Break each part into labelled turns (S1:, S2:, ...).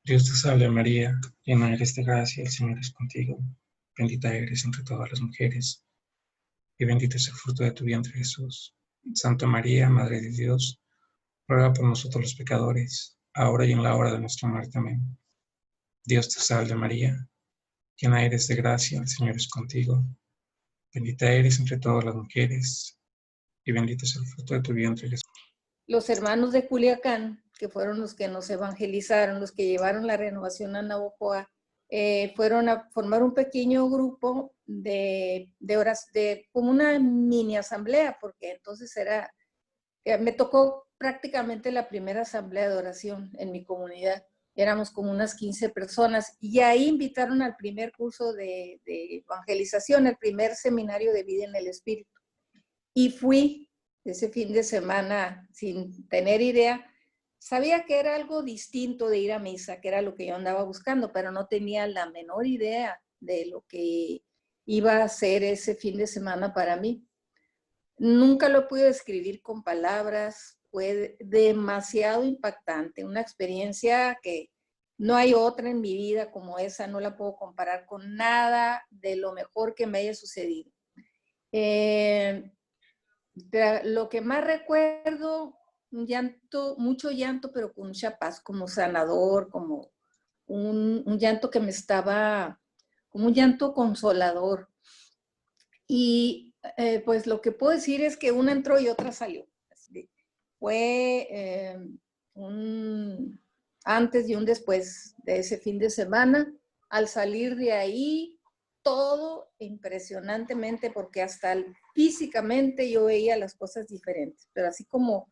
S1: Dios te salve María, llena eres de gracia, el Señor es contigo. Bendita eres entre todas las mujeres, y bendito es el fruto de tu vientre Jesús. Santa María, Madre de Dios, ruega por nosotros los pecadores, ahora y en la hora de nuestra muerte. Amén. Dios te salve María, llena eres de gracia, el Señor es contigo. Bendita eres entre todas las mujeres, y bendito es el fruto de tu vientre Jesús.
S2: Los hermanos de Culiacán, que fueron los que nos evangelizaron, los que llevaron la renovación a Navojoa, fueron a formar un pequeño grupo de horas, como una mini asamblea, porque entonces me tocó prácticamente la primera asamblea de oración en mi comunidad. Éramos como unas 15 personas, y ahí invitaron al primer curso de evangelización, el primer seminario de vida en el Espíritu. Y fui ese fin de semana sin tener idea. Sabía que era algo distinto de ir a misa, que era lo que yo andaba buscando, pero no tenía la menor idea de lo que iba a ser ese fin de semana para mí. Nunca lo pude describir con palabras, fue demasiado impactante, una experiencia que no hay otra en mi vida como esa, no la puedo comparar con nada de lo mejor que me haya sucedido. Lo que más recuerdo, un llanto, mucho llanto, pero con mucha paz, como sanador, como un llanto que me estaba, como un llanto consolador. Y pues lo que puedo decir es que una entró y otra salió. Fue un antes y un después de ese fin de semana. Al salir de ahí, todo impresionantemente, porque hasta físicamente yo veía las cosas diferentes, pero así como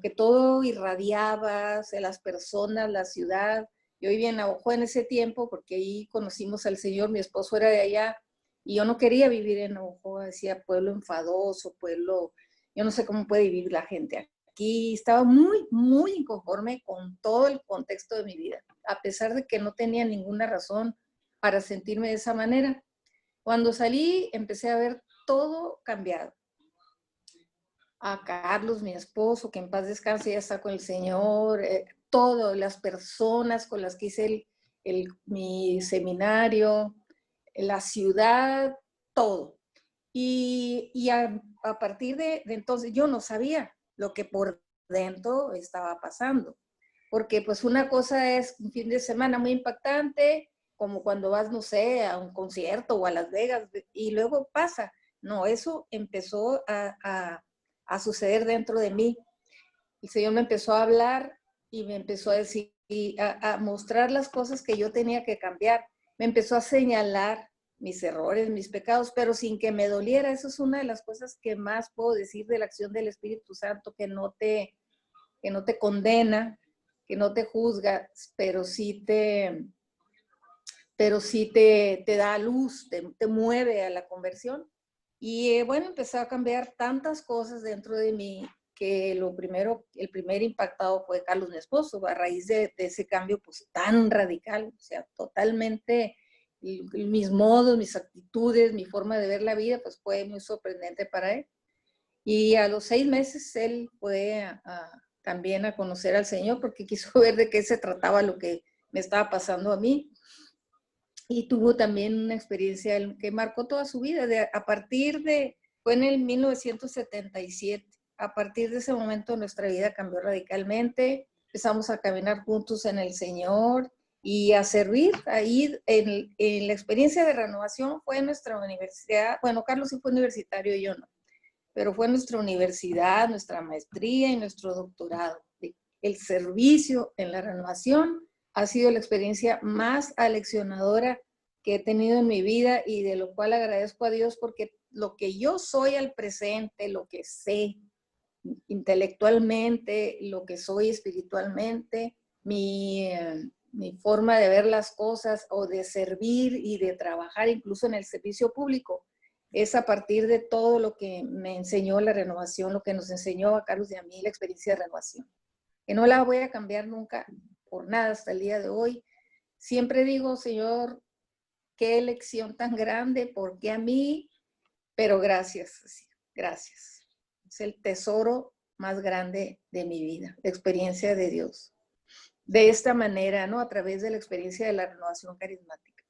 S2: que todo irradiaba, las personas, la ciudad. Yo vivía en Navojoa en ese tiempo, porque ahí conocimos al Señor, mi esposo era de allá, y yo no quería vivir en Navojoa, decía pueblo enfadoso, pueblo, yo no sé cómo puede vivir la gente aquí. Estaba muy, muy inconforme con todo el contexto de mi vida, a pesar de que no tenía ninguna razón para sentirme de esa manera. Cuando salí, empecé a ver todo cambiado. A Carlos, mi esposo, que en paz descanse, ya está con el Señor, todas las personas con las que hice mi seminario, la ciudad, todo. Y a partir de entonces yo no sabía lo que por dentro estaba pasando, porque pues una cosa es un fin de semana muy impactante, como cuando vas, no sé, a un concierto o a Las Vegas, y luego pasa. No, eso empezó a suceder dentro de mí. El Señor me empezó a hablar y me empezó a decir, a mostrar las cosas que yo tenía que cambiar. Me empezó a señalar mis errores, mis pecados, pero sin que me doliera. Eso es una de las cosas que más puedo decir de la acción del Espíritu Santo, que no te condena, que no te juzga, pero sí te da luz, te mueve a la conversión. Y bueno, empezó a cambiar tantas cosas dentro de mí, que el primer impactado fue Carlos, mi esposo, a raíz de ese cambio pues tan radical, o sea, totalmente mis modos, mis actitudes, mi forma de ver la vida, pues fue muy sorprendente para él. Y a los 6 meses él fue también a conocer al Señor, porque quiso ver de qué se trataba lo que me estaba pasando a mí. Y tuvo también una experiencia que marcó toda su vida. Fue en el 1977. A partir de ese momento nuestra vida cambió radicalmente. Empezamos a caminar juntos en el Señor y a servir. Ahí en la experiencia de renovación fue en nuestra universidad. Bueno, Carlos sí fue universitario y yo no, pero fue nuestra universidad, nuestra maestría y nuestro doctorado. El servicio en la renovación ha sido la experiencia más aleccionadora que he tenido en mi vida, y de lo cual agradezco a Dios, porque lo que yo soy al presente, lo que sé intelectualmente, lo que soy espiritualmente, mi forma de ver las cosas o de servir y de trabajar incluso en el servicio público, es a partir de todo lo que me enseñó la renovación, lo que nos enseñó a Carlos y a mí la experiencia de renovación, que no la voy a cambiar nunca por nada hasta el día de hoy. Siempre digo, Señor, qué elección tan grande, ¿por qué a mí? Pero gracias, gracias. Es el tesoro más grande de mi vida, la experiencia de Dios. De esta manera, ¿no? A través de la experiencia de la renovación carismática.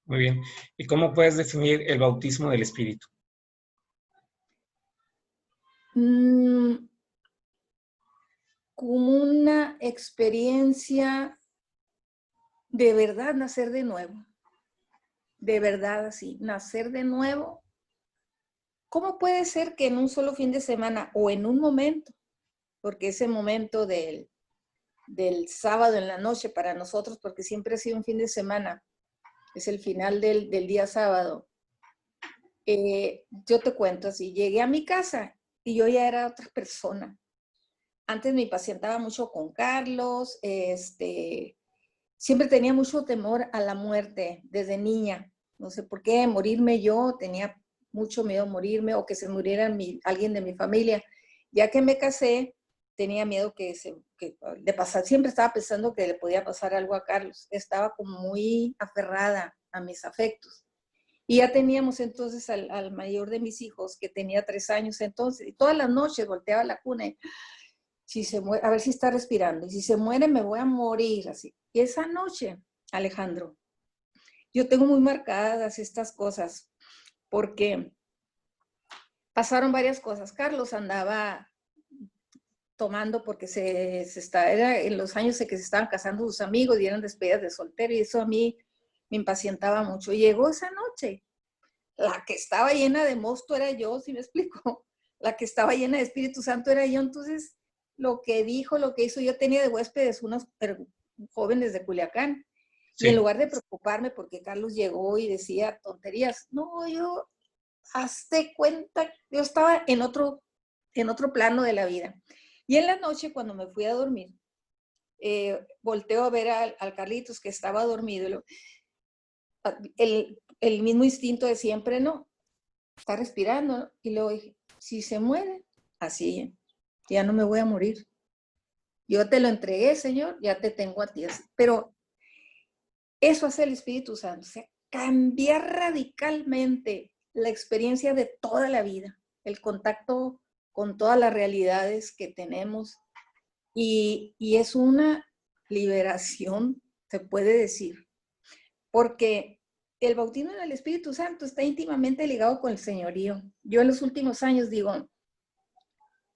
S1: Muy bien. ¿Y cómo puedes definir el bautismo del Espíritu?
S2: Como una experiencia de verdad, nacer de nuevo. De verdad, así, nacer de nuevo. ¿Cómo puede ser que en un solo fin de semana o en un momento, porque ese momento del sábado en la noche para nosotros, porque siempre ha sido un fin de semana, es el final del día sábado, yo te cuento así, llegué a mi casa y yo ya era otra persona. Antes me impacientaba mucho con Carlos, siempre tenía mucho temor a la muerte desde niña. No sé por qué, morirme yo, tenía mucho miedo a morirme o que se muriera alguien de mi familia. Ya que me casé, tenía miedo de pasar, siempre estaba pensando que le podía pasar algo a Carlos. Estaba como muy aferrada a mis afectos. Y ya teníamos entonces al mayor de mis hijos, que tenía 3 años entonces, y todas las noches volteaba a la cuna y, si se muere, a ver si está respirando, y si se muere me voy a morir, así. Y esa noche, Alejandro, yo tengo muy marcadas estas cosas, porque pasaron varias cosas. Carlos andaba tomando porque era en los años en que se estaban casando sus amigos y eran despedidas de soltero, y eso a mí me impacientaba mucho. Llegó esa noche, la que estaba llena de mosto era yo, ¿sí me explico? La que estaba llena de Espíritu Santo era yo. Entonces, lo que dijo, lo que hizo, yo tenía de huéspedes unos jóvenes de Culiacán,
S1: Sí.
S2: y en lugar de preocuparme porque Carlos llegó y decía tonterías, no, yo, hazte cuenta, yo estaba en otro plano de la vida. Y en la noche, cuando me fui a dormir, volteo a ver al Carlitos, que estaba dormido, el mismo instinto de siempre, no, está respirando, ¿no? Y luego dije, si se muere, así, ya no me voy a morir. Yo te lo entregué, Señor, ya te tengo a ti. Pero eso hace el Espíritu Santo, o sea, cambiar radicalmente la experiencia de toda la vida, el contacto con todas las realidades que tenemos, y es una liberación, se puede decir, porque el bautismo en el Espíritu Santo está íntimamente ligado con el señorío. Yo en los últimos años digo,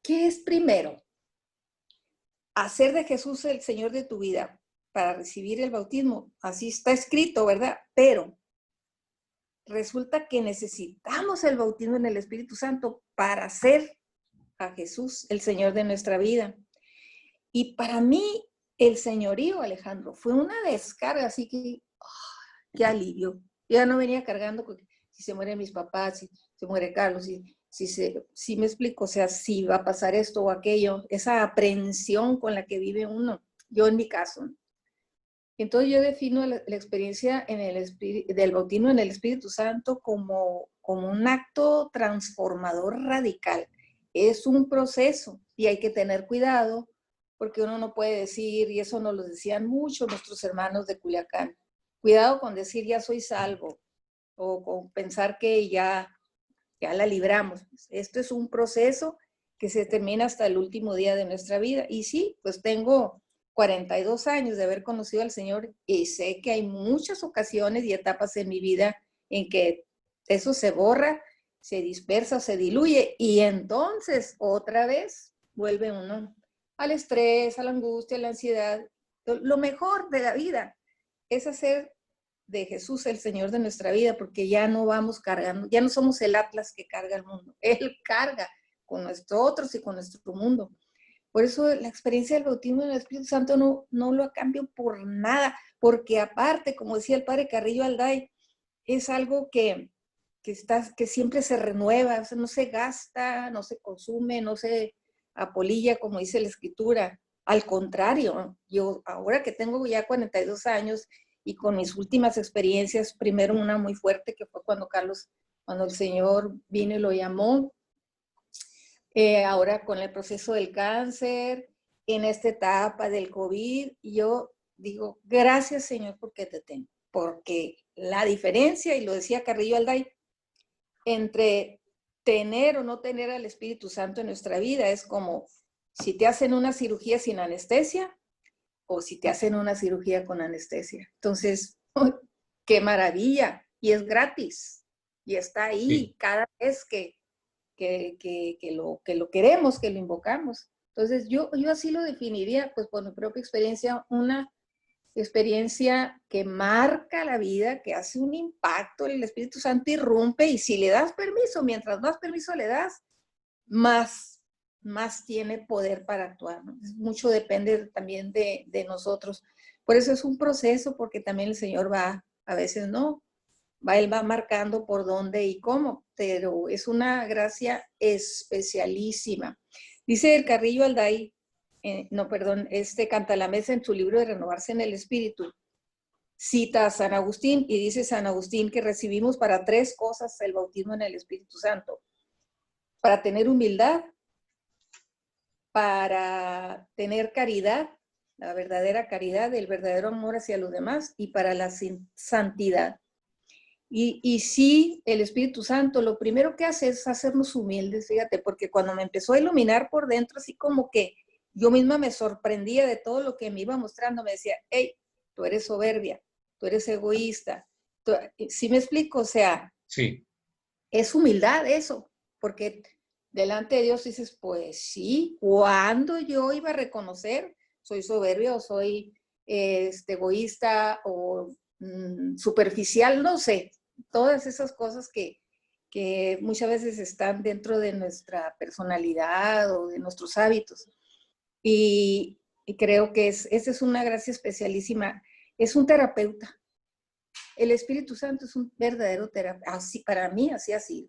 S2: ¿qué es primero? Hacer de Jesús el Señor de tu vida para recibir el bautismo. Así está escrito, ¿verdad? Pero resulta que necesitamos el bautismo en el Espíritu Santo para hacer a Jesús el Señor de nuestra vida. Y para mí, el señorío, Alejandro, fue una descarga, así que, qué alivio. Yo ya no venía cargando si se mueren mis papás, si se muere Carlos, si me explico, o sea, si va a pasar esto o aquello, esa aprehensión con la que vive uno, yo en mi caso. Entonces yo defino la experiencia del bautismo en el Espíritu Santo como un acto transformador radical. Es un proceso y hay que tener cuidado, porque uno no puede decir, y eso nos lo decían mucho nuestros hermanos de Culiacán, cuidado con decir ya soy salvo, o con pensar que ya la libramos. Esto es un proceso que se termina hasta el último día de nuestra vida. Y sí, pues tengo 42 años de haber conocido al Señor, y sé que hay muchas ocasiones y etapas en mi vida en que eso se borra, se dispersa, se diluye, y entonces otra vez vuelve uno al estrés, a la angustia, a la ansiedad. Lo mejor de la vida es hacer de Jesús el Señor de nuestra vida, porque ya no vamos cargando, ya no somos el Atlas que carga el mundo. Él carga con nosotros y con nuestro mundo. Por eso la experiencia del bautismo en el Espíritu Santo no lo cambio por nada, porque aparte, como decía el padre Carrillo Alday, es algo que que siempre se renueva, o sea, no se gasta, no se consume, no se apolilla, como dice la escritura. Al contrario, yo ahora que tengo ya 42 años y con mis últimas experiencias, primero una muy fuerte que fue cuando el Señor vino y lo llamó, ahora con el proceso del cáncer, en esta etapa del COVID, yo digo, gracias Señor porque te tengo, porque la diferencia, y lo decía Carrillo Alday, entre tener o no tener al Espíritu Santo en nuestra vida es como si te hacen una cirugía sin anestesia o si te hacen una cirugía con anestesia. Entonces, qué maravilla, y es gratis, y está ahí sí. Cada vez que lo queremos, que lo invocamos. Entonces, yo así lo definiría, pues por mi propia experiencia, una experiencia que marca la vida, que hace un impacto, el Espíritu Santo irrumpe, y si le das permiso, mientras más permiso le das, más tiene poder para actuar, ¿no? Mucho depende también de nosotros. Por eso es un proceso, porque también el Señor va, a veces no, Él va marcando por dónde y cómo, pero es una gracia especialísima. Dice el Carrillo Alday, Cantalamessa en su libro de Renovarse en el Espíritu, cita a San Agustín y dice San Agustín que recibimos para 3 cosas el bautismo en el Espíritu Santo: para tener humildad, para tener caridad, la verdadera caridad, el verdadero amor hacia los demás, y para la santidad. Y sí, el Espíritu Santo lo primero que hace es hacernos humildes, fíjate, porque cuando me empezó a iluminar por dentro, así como que yo misma me sorprendía de todo lo que me iba mostrando, me decía, hey, tú eres soberbia, tú eres egoísta. ¿Sí me explico? O sea,
S1: sí.
S2: Es humildad eso, porque delante de Dios dices, pues sí, ¿cuándo yo iba a reconocer? Soy soberbia o soy egoísta o superficial, no sé, todas esas cosas que muchas veces están dentro de nuestra personalidad o de nuestros hábitos. Y creo que esa es una gracia especialísima. Es un terapeuta. El Espíritu Santo es un verdadero terapeuta. Así, para mí, así ha sido.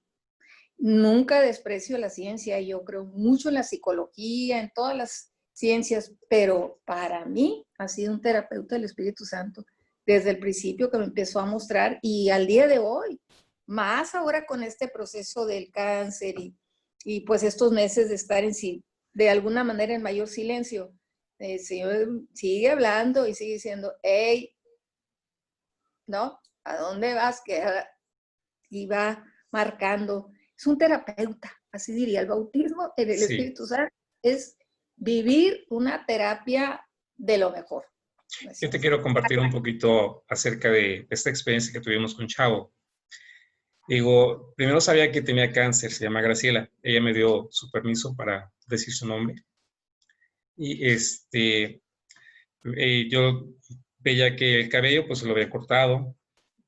S2: Nunca desprecio la ciencia. Yo creo mucho en la psicología, en todas las ciencias, pero para mí ha sido un terapeuta el Espíritu Santo desde el principio, que me empezó a mostrar, y al día de hoy, más ahora con este proceso del cáncer y pues estos meses de estar de alguna manera en mayor silencio. El Señor sigue hablando y sigue diciendo, hey, ¿no? ¿A dónde vas? Y va marcando. Es un terapeuta, así diría. El bautismo en el Espíritu Santo es vivir una terapia de lo mejor.
S1: Yo te quiero compartir un poquito acerca de esta experiencia que tuvimos con Chavo. Digo, primero sabía que tenía cáncer, se llama Graciela. Ella me dio su permiso para decir su nombre. Y yo veía que el cabello pues se lo había cortado,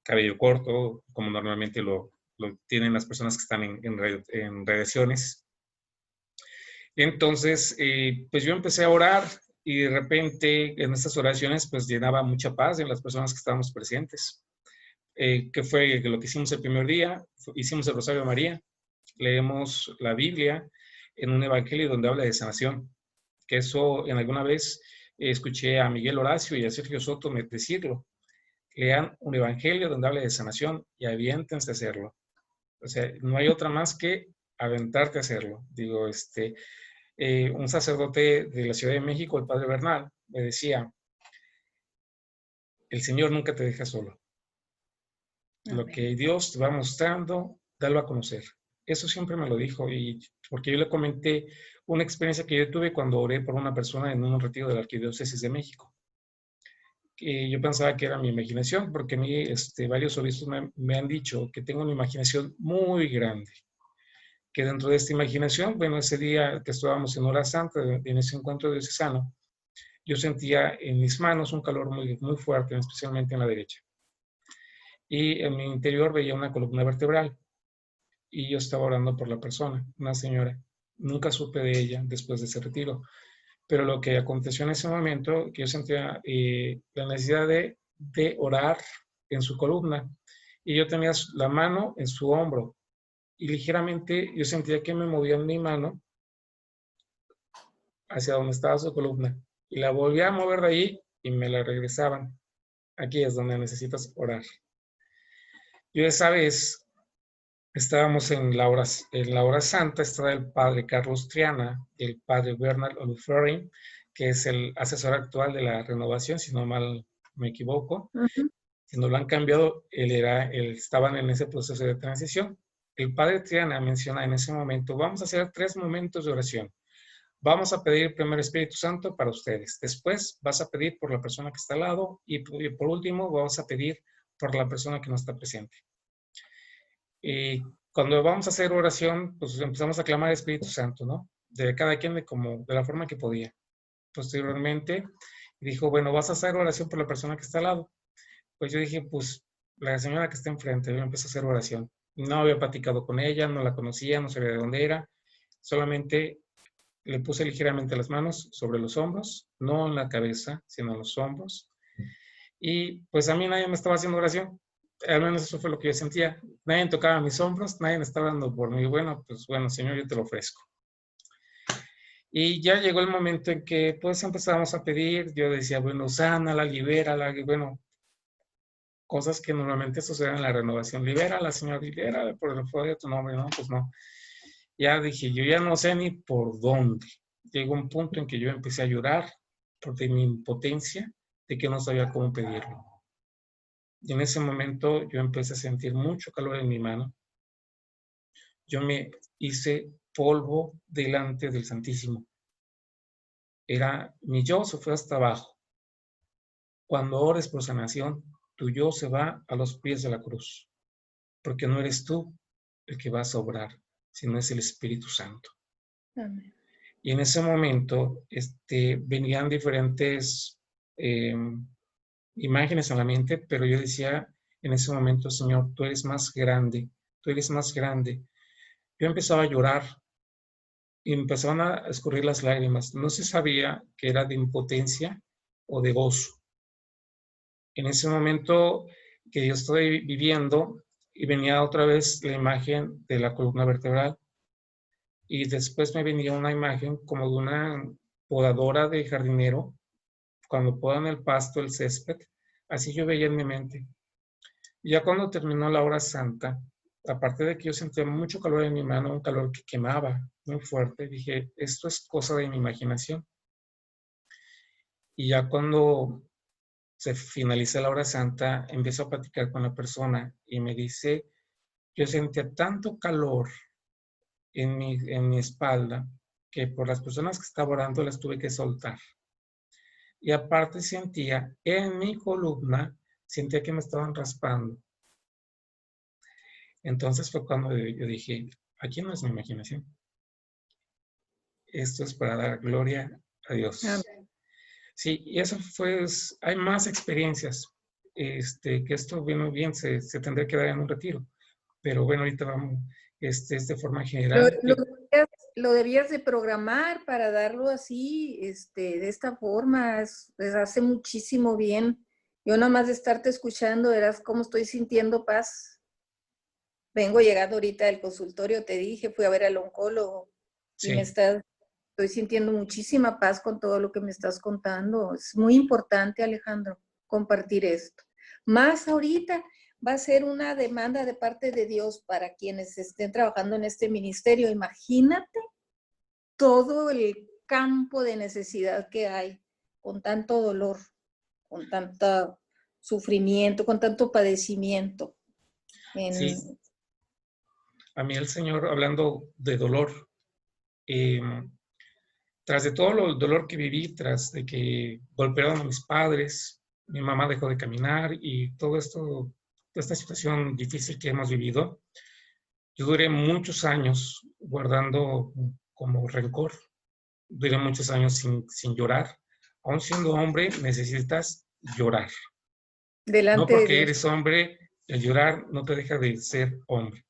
S1: cabello corto, como normalmente lo tienen las personas que están en radiaciones. Entonces, pues yo empecé a orar y de repente en estas oraciones pues llenaba mucha paz en las personas que estábamos presentes. Que fue lo que hicimos el primer día, hicimos el Rosario de María, leemos la Biblia en un evangelio donde habla de sanación, que eso en alguna vez escuché a Miguel Horacio y a Sergio Soto decirlo, lean un evangelio donde hable de sanación y aviéntense a hacerlo. O sea, no hay otra más que aventarte a hacerlo. Digo, un sacerdote de la Ciudad de México, el padre Bernal, me decía, el Señor nunca te deja solo. Lo que Dios te va mostrando, dalo a conocer. Eso siempre me lo dijo, y porque yo le comenté una experiencia que yo tuve cuando oré por una persona en un retiro de la Arquidiócesis de México. Que yo pensaba que era mi imaginación, porque a mí varios obispos me han dicho que tengo una imaginación muy grande. Que dentro de esta imaginación, bueno, ese día que estábamos en hora santa, en ese encuentro diocesano, yo sentía en mis manos un calor muy, muy fuerte, especialmente en la derecha. Y en mi interior veía una columna vertebral y yo estaba orando por la persona, una señora. Nunca supe de ella después de ese retiro, pero lo que aconteció en ese momento, que yo sentía la necesidad de orar en su columna, y yo tenía la mano en su hombro y ligeramente yo sentía que me movían mi mano hacia donde estaba su columna y la volvía a mover de ahí y me la regresaban. Aquí es donde necesitas orar. Yo esa vez estábamos en la hora santa, estaba el padre Carlos Triana y el padre Bernard Oluferin, que es el asesor actual de la renovación, si no mal me equivoco. Si no lo han cambiado, estaban en ese proceso de transición. El padre Triana menciona en ese momento, vamos a hacer 3 momentos de oración. Vamos a pedir primero Espíritu Santo para ustedes. Después vas a pedir por la persona que está al lado y por último vamos a pedir por la persona que no está presente. Y cuando vamos a hacer oración, pues empezamos a clamar Espíritu Santo, ¿no? De cada quien de la forma que podía. Posteriormente dijo, bueno, vas a hacer oración por la persona que está al lado. Pues yo dije, pues la señora que está enfrente, yo empecé a hacer oración. No había platicado con ella, no la conocía, no sabía de dónde era. Solamente le puse ligeramente las manos sobre los hombros, no en la cabeza, sino en los hombros. Y pues a mí nadie me estaba haciendo oración. Al menos eso fue lo que yo sentía. Nadie tocaba mis hombros, nadie me estaba dando por mí. Bueno, pues bueno, Señor, yo te lo ofrezco. Y ya llegó el momento en que pues empezamos a pedir. Yo decía, bueno, sánala, libérala, y bueno, cosas que normalmente suceden en la renovación. Libérala, Señor, libérala por el fuego de tu nombre. No, pues no. Ya dije, yo ya no sé ni por dónde. Llegó un punto en que yo empecé a llorar por mi impotencia de que no sabía cómo pedirlo. Y en ese momento yo empecé a sentir mucho calor en mi mano. Yo me hice polvo delante del Santísimo. Mi yo se fue hasta abajo. Cuando ores por sanación, tu yo se va a los pies de la cruz, porque no eres tú el que vas a obrar, sino es el Espíritu Santo.
S2: Amén.
S1: Y en ese momento venían diferentes imágenes a la mente, pero yo decía en ese momento, Señor, tú eres más grande, tú eres más grande. Yo empezaba a llorar y empezaban a escurrir las lágrimas. No se sabía que era de impotencia o de gozo. En ese momento que yo estoy viviendo y venía otra vez la imagen de la columna vertebral y después me venía una imagen como de una podadora de jardinero cuando podan el pasto, el césped, así yo veía en mi mente. Y ya cuando terminó la hora santa, aparte de que yo sentía mucho calor en mi mano, un calor que quemaba muy fuerte, dije, esto es cosa de mi imaginación. Y ya cuando se finaliza la hora santa, empiezo a platicar con la persona y me dice, yo sentía tanto calor en mi espalda que por las personas que estaba orando las tuve que soltar. Y aparte sentía en mi columna, sentía que me estaban raspando. Entonces fue cuando yo dije, aquí no es mi imaginación. Esto es para dar gloria a Dios.
S2: Amén.
S1: Sí, y eso fue, hay más experiencias, que esto bien se tendría que dar en un retiro, pero bueno, ahorita vamos, es de forma general.
S2: Lo debías de programar para darlo así, de esta forma, hace muchísimo bien. Yo nada más de estarte escuchando, verás cómo estoy sintiendo paz. Vengo llegando ahorita del consultorio, te dije, fui a ver al oncólogo y
S1: Sí.
S2: estoy sintiendo muchísima paz con todo lo que me estás contando. Es muy importante, Alejandro, compartir esto. Más ahorita va a ser una demanda de parte de Dios para quienes estén trabajando en este ministerio. Imagínate todo el campo de necesidad que hay con tanto dolor, con tanto sufrimiento, con tanto padecimiento.
S1: Sí. A mí el Señor, hablando de dolor, tras de todo el dolor que viví, tras de que golpearon a mis padres, mi mamá dejó de caminar y todo esto, toda esta situación difícil que hemos vivido, yo duré muchos años guardando como rencor, duré muchos años sin llorar. Aún siendo hombre, necesitas llorar. No
S2: Delante de
S1: porque
S2: Dios.
S1: eres hombre, el llorar no te deja de ser hombre,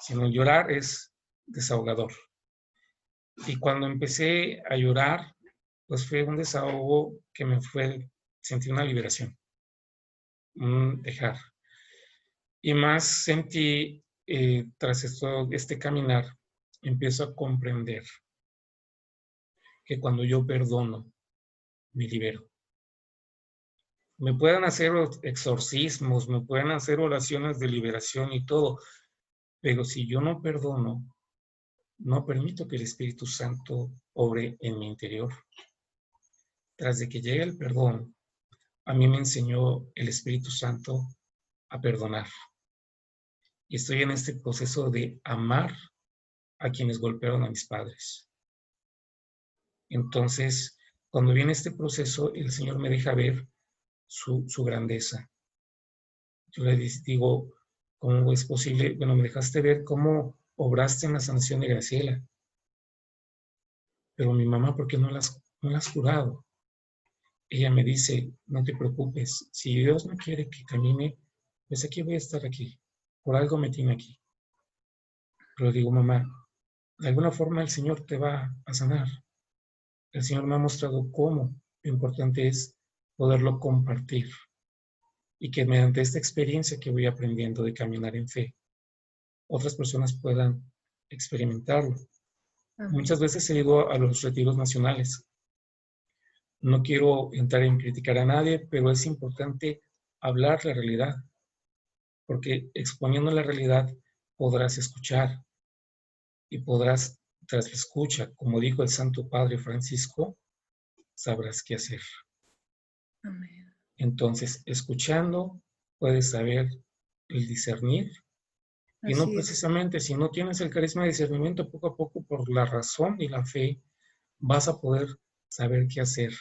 S1: sino el llorar es desahogador. Y cuando empecé a llorar, pues fue un desahogo que me fue, sentí una liberación, un dejar. Y más sentí, tras este caminar, empiezo a comprender que cuando yo perdono, me libero. Me pueden hacer exorcismos, me pueden hacer oraciones de liberación y todo, pero si yo no perdono, no permito que el Espíritu Santo obre en mi interior. Tras de que llegue el perdón, a mí me enseñó el Espíritu Santo a perdonar. Y estoy en este proceso de amar a quienes golpearon a mis padres. Entonces, cuando viene este proceso, el Señor me deja ver su grandeza. Yo le digo, ¿cómo es posible? Bueno, me dejaste ver cómo obraste en la sanación de Graciela. Pero mi mamá, ¿por qué no la has curado? Ella me dice, no te preocupes, si Dios no quiere que camine, pues aquí voy a estar aquí. Por algo me tiene aquí. Pero digo, mamá, de alguna forma el Señor te va a sanar. El Señor me ha mostrado cómo lo importante es poderlo compartir y que mediante esta experiencia que voy aprendiendo de caminar en fe, otras personas puedan experimentarlo.
S2: Amén.
S1: Muchas veces he ido a los retiros nacionales. No quiero entrar en criticar a nadie, pero es importante hablar la realidad, porque exponiendo la realidad podrás escuchar y podrás, tras la escucha, como dijo el Santo Padre Francisco, sabrás qué hacer.
S2: Amén.
S1: Entonces, escuchando, puedes saber el discernir. Y no
S2: Así es.
S1: precisamente, si no tienes el carisma de discernimiento, poco a poco, por la razón y la fe, vas a poder saber qué hacer.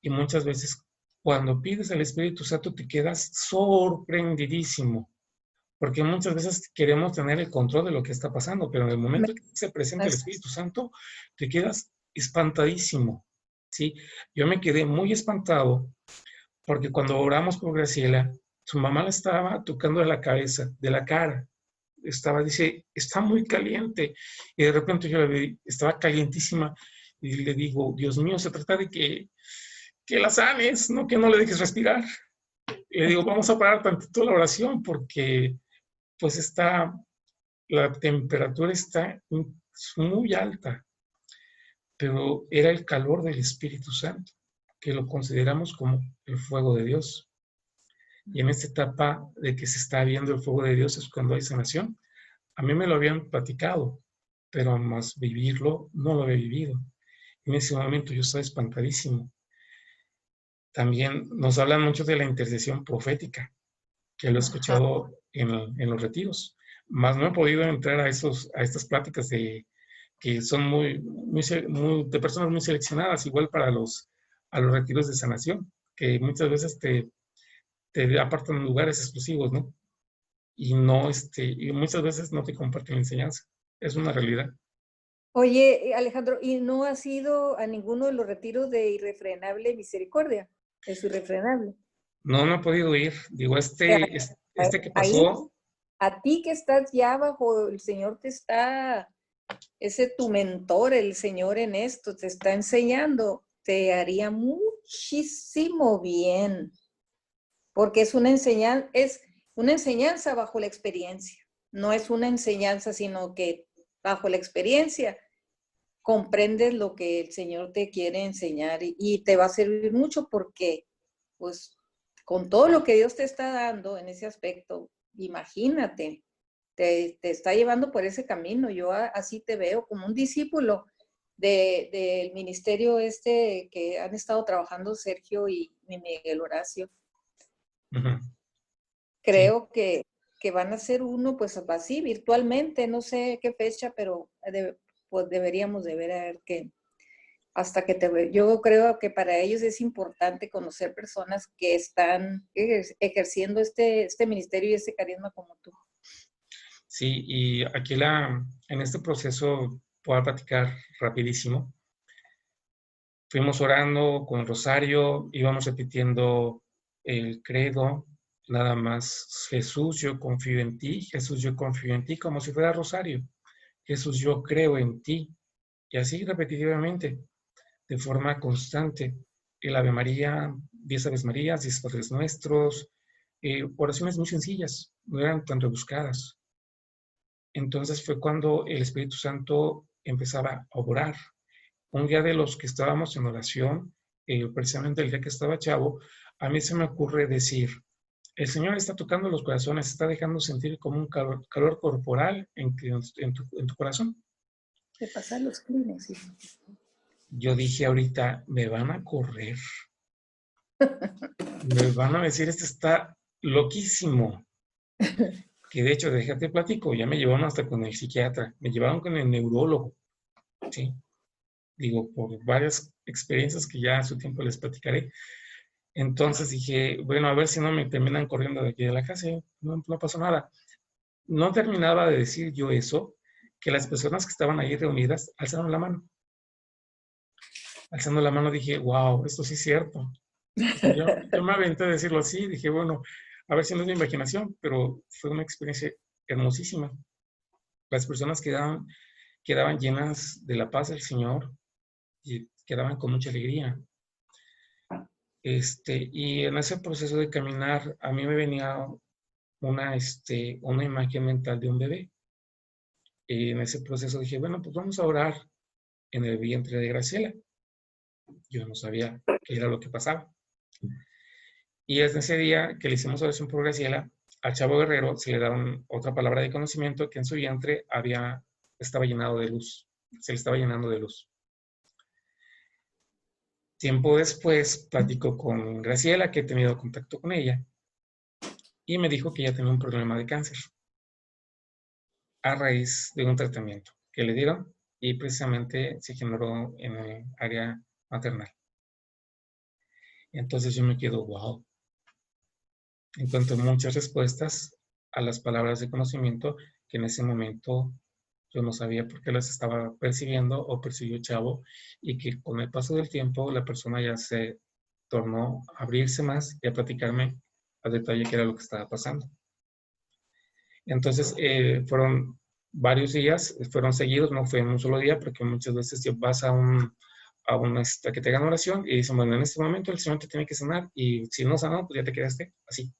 S1: Y muchas veces, cuando pides al Espíritu Santo, te quedas sorprendidísimo. Porque muchas veces queremos tener el control de lo que está pasando, pero en el momento que se presenta el Espíritu Santo, te quedas espantadísimo. ¿Sí? Yo me quedé muy espantado porque cuando oramos por Graciela, su mamá la estaba tocando de la cabeza, de la cara. Dice, está muy caliente. Y de repente yo la vi, estaba calientísima. Y le digo, Dios mío, se trata de que la sanes, no que no le dejes respirar. Y le digo, vamos a parar tantito la oración porque pues la temperatura está muy alta, pero era el calor del Espíritu Santo, que lo consideramos como el fuego de Dios. Y en esta etapa de que se está viendo el fuego de Dios es cuando hay sanación. A mí me lo habían platicado, pero más vivirlo no lo había vivido. En ese momento yo estaba espantadísimo. También nos hablan mucho de la intercesión profética, que lo he escuchado en los retiros. Más no he podido entrar a estas pláticas que son de personas muy seleccionadas, igual para a los retiros de sanación, que muchas veces te apartan en lugares exclusivos, ¿no? Y y muchas veces no te comparten la enseñanza. Es una realidad.
S2: Oye, Alejandro, ¿y no has ido a ninguno de los retiros de Irrefrenable Misericordia? De su Irrefrenable.
S1: No me he podido ir. Digo, este que
S2: Ahí,
S1: pasó,
S2: a ti que estás ya bajo, el Señor te está, ese tu mentor, el Señor en esto, te está enseñando, te haría muchísimo bien, porque es una enseñanza bajo la experiencia. No es una enseñanza, sino que bajo la experiencia comprendes lo que el Señor te quiere enseñar y te va a servir mucho porque, pues, con todo lo que Dios te está dando en ese aspecto, imagínate, te está llevando por ese camino. Yo así te veo como un discípulo del ministerio que han estado trabajando Sergio y Miguel Horacio.
S1: uh-huh.
S2: Creo sí. que van a ser uno, pues así, virtualmente, no sé qué fecha, pero pues deberíamos de ver a ver qué, hasta que yo creo que para ellos es importante conocer personas que están ejerciendo este ministerio y este carisma como tú.
S1: Sí, y aquí en este proceso, puedo platicar rapidísimo. Fuimos orando con el rosario, íbamos repitiendo el credo, nada más, Jesús, yo confío en ti, Jesús, yo confío en ti, como si fuera rosario. Jesús, yo creo en ti. Y así repetitivamente, de forma constante. El Ave María, 10 Aves Marías, 10 Padres Nuestros, oraciones muy sencillas, no eran tan rebuscadas. Entonces fue cuando el Espíritu Santo empezaba a orar. Un día de los que estábamos en oración, precisamente el día que estaba chavo, a mí se me ocurre decir, el Señor está tocando los corazones, está dejando sentir como un calor corporal en tu corazón.
S2: ¿Qué pasa los clines? Sí.
S1: Yo dije ahorita, me van a correr, me van a decir, este está loquísimo. Que de hecho, déjate platico, ya me llevaron hasta con el psiquiatra, me llevaron con el neurólogo, ¿sí? Digo, por varias experiencias que ya a su tiempo les platicaré. Entonces dije, bueno, a ver si no me terminan corriendo de aquí de la casa, no pasó nada. No terminaba de decir yo eso, que las personas que estaban ahí reunidas alzaron la mano. Alzando la mano dije, wow, esto sí es cierto. Yo me aventé a decirlo así, dije, bueno, a ver si no es mi imaginación, pero fue una experiencia hermosísima. Las personas quedaban llenas de la paz del Señor y quedaban con mucha alegría. Y en ese proceso de caminar, a mí me venía una imagen mental de un bebé. Y en ese proceso dije, bueno, pues vamos a orar en el vientre de Graciela. Yo no sabía qué era lo que pasaba. Y desde ese día que le hicimos oración por Graciela, al chavo guerrero se le daron otra palabra de conocimiento que en su vientre estaba llenado de luz. Se le estaba llenando de luz. Tiempo después platicó con Graciela, que he tenido contacto con ella, y me dijo que ella tenía un problema de cáncer a raíz de un tratamiento que le dieron y precisamente se generó en el área maternal. Entonces yo me quedo, wow. Encuentro muchas respuestas a las palabras de conocimiento que en ese momento yo no sabía por qué las estaba percibiendo o percibió chavo, y que con el paso del tiempo la persona ya se tornó a abrirse más y a platicarme a detalle qué era lo que estaba pasando. Entonces fueron varios días, fueron seguidos, no fue en un solo día, porque muchas veces vas a que te hagan oración y dicen, bueno, en este momento el Señor te tiene que sanar y si no sanó, pues ya te quedaste así.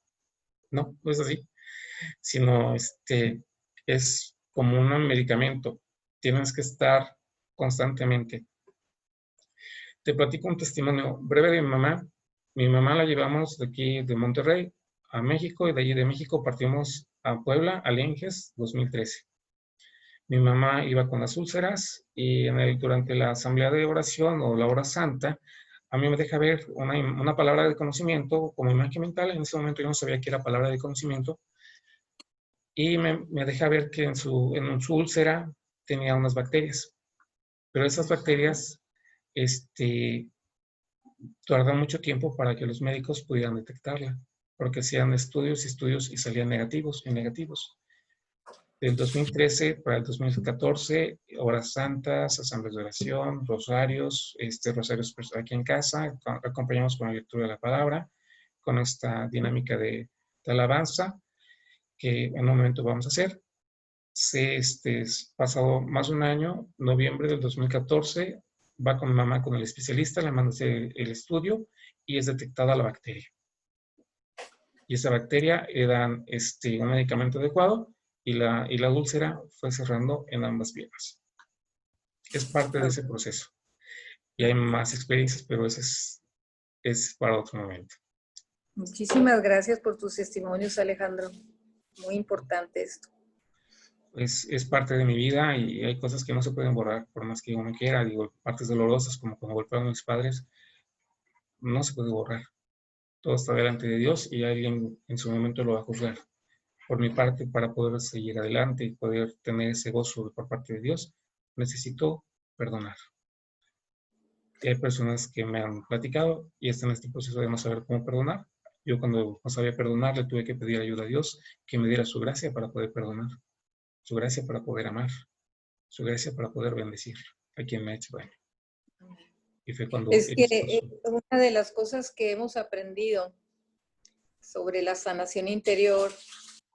S1: No, no es así, sino es como un medicamento. Tienes que estar constantemente. Te platico un testimonio breve de mi mamá. Mi mamá la llevamos de aquí, de Monterrey, a México, y de allí de México partimos a Puebla, a Lenjes, 2013. Mi mamá iba con las úlceras y durante la asamblea de oración o la hora santa, a mí me deja ver una palabra de conocimiento como imagen mental. En ese momento yo no sabía que era palabra de conocimiento. Y me deja ver que en su úlcera tenía unas bacterias. Pero esas bacterias tardan mucho tiempo para que los médicos pudieran detectarla, porque hacían estudios y salían negativos y negativos. Del 2013 para el 2014, horas santas, asambleas de oración, rosarios, rosarios aquí en casa, acompañamos con la lectura de la palabra, con esta dinámica de alabanza, que en un momento vamos a hacer. Pasado más de un año, noviembre del 2014, va con mi mamá con el especialista, le manda el estudio y es detectada la bacteria. Y esa bacteria era un medicamento adecuado y la úlcera fue cerrando en ambas piernas. Es parte de ese proceso. Y hay más experiencias, pero ese es para otro momento.
S2: Muchísimas gracias por tus testimonios, Alejandro. Muy importante esto.
S1: Es parte de mi vida y hay cosas que no se pueden borrar por más que uno quiera. Digo, partes dolorosas como cuando golpearon a mis padres, no se puede borrar. Todo está delante de Dios y alguien en su momento lo va a juzgar. Por mi parte, para poder seguir adelante y poder tener ese gozo por parte de Dios, necesito perdonar. Y hay personas que me han platicado y están en este proceso de no saber cómo perdonar. Yo cuando no sabía perdonar, le tuve que pedir ayuda a Dios, que me diera su gracia para poder perdonar, su gracia para poder amar, su gracia para poder bendecir a quien me ha hecho daño. Y fue cuando
S2: es que una de las cosas que hemos aprendido sobre la sanación interior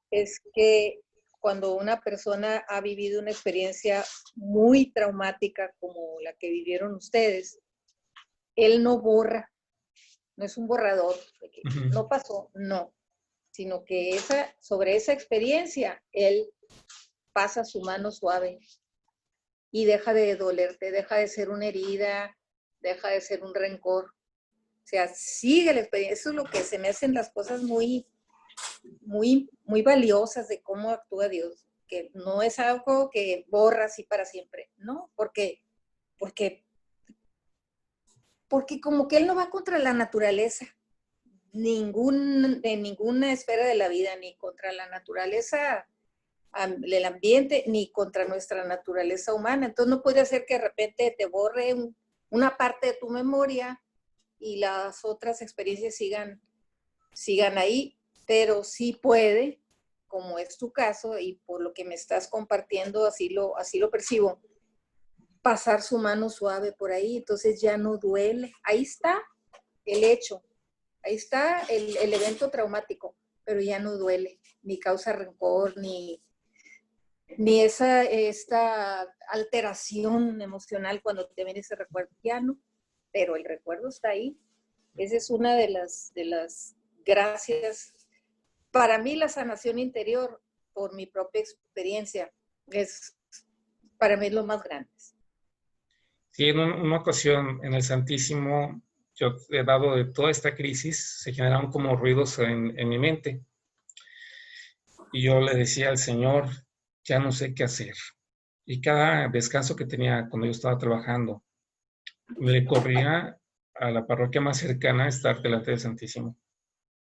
S2: es que cuando una persona ha vivido una experiencia muy traumática como la que vivieron ustedes, él no borra, no es un borrador, de que no pasó, no, sino que sobre esa experiencia, Él pasa su mano suave y deja de dolerte, deja de ser una herida, deja de ser un rencor. O sea, sigue la experiencia. Eso es lo que se me hacen las cosas muy, muy, muy valiosas de cómo actúa Dios, que no es algo que borra así para siempre, ¿no? Porque como que Él no va contra la naturaleza, en ninguna esfera de la vida, ni contra la naturaleza del ambiente, ni contra nuestra naturaleza humana. Entonces no puede ser que de repente te borre una parte de tu memoria y las otras experiencias sigan ahí, pero sí puede, como es tu caso y por lo que me estás compartiendo, así lo percibo, pasar su mano suave por ahí, entonces ya no duele. Ahí está el hecho, ahí está el evento traumático, pero ya no duele, ni causa rencor, ni esta alteración emocional cuando te viene ese recuerdo, ya no, pero el recuerdo está ahí. Esa es una de las gracias. Para mí la sanación interior, por mi propia experiencia, para mí es lo más grande.
S1: Sí, en una ocasión en el Santísimo, yo he dado de toda esta crisis, se generaron como ruidos en mi mente. Y yo le decía al Señor, ya no sé qué hacer. Y cada descanso que tenía cuando yo estaba trabajando, me corría a la parroquia más cercana a estar delante del Santísimo.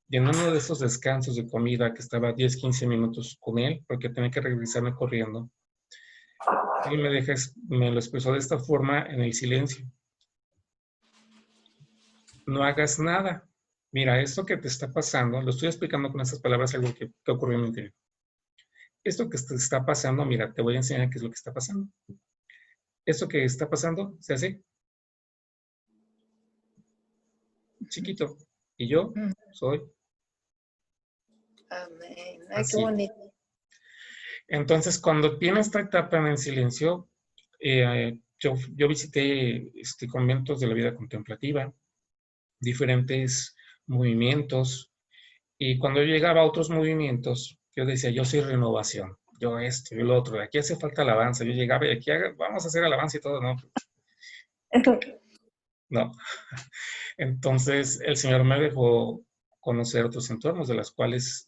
S1: Y en uno de esos descansos de comida, que estaba 10, 15 minutos con él, porque tenía que regresarme corriendo, él me lo expresó de esta forma en el silencio. No hagas nada. Mira, esto que te está pasando, lo estoy explicando con estas palabras, algo que ocurrió en mi interior. Esto que te está pasando, mira, te voy a enseñar qué es lo que está pasando. Esto que está pasando se hace chiquito y yo soy
S2: Amén. Ay, qué
S1: así.
S2: bonito.
S1: Entonces, cuando viene esta etapa en el silencio, yo visité conventos de la vida contemplativa, diferentes movimientos, y cuando yo llegaba a otros movimientos, yo decía, yo soy renovación, yo esto, yo lo otro, aquí hace falta alabanza. Yo llegaba y aquí vamos a hacer alabanza y todo, no. No. Entonces, el Señor me dejó conocer otros entornos de los cuales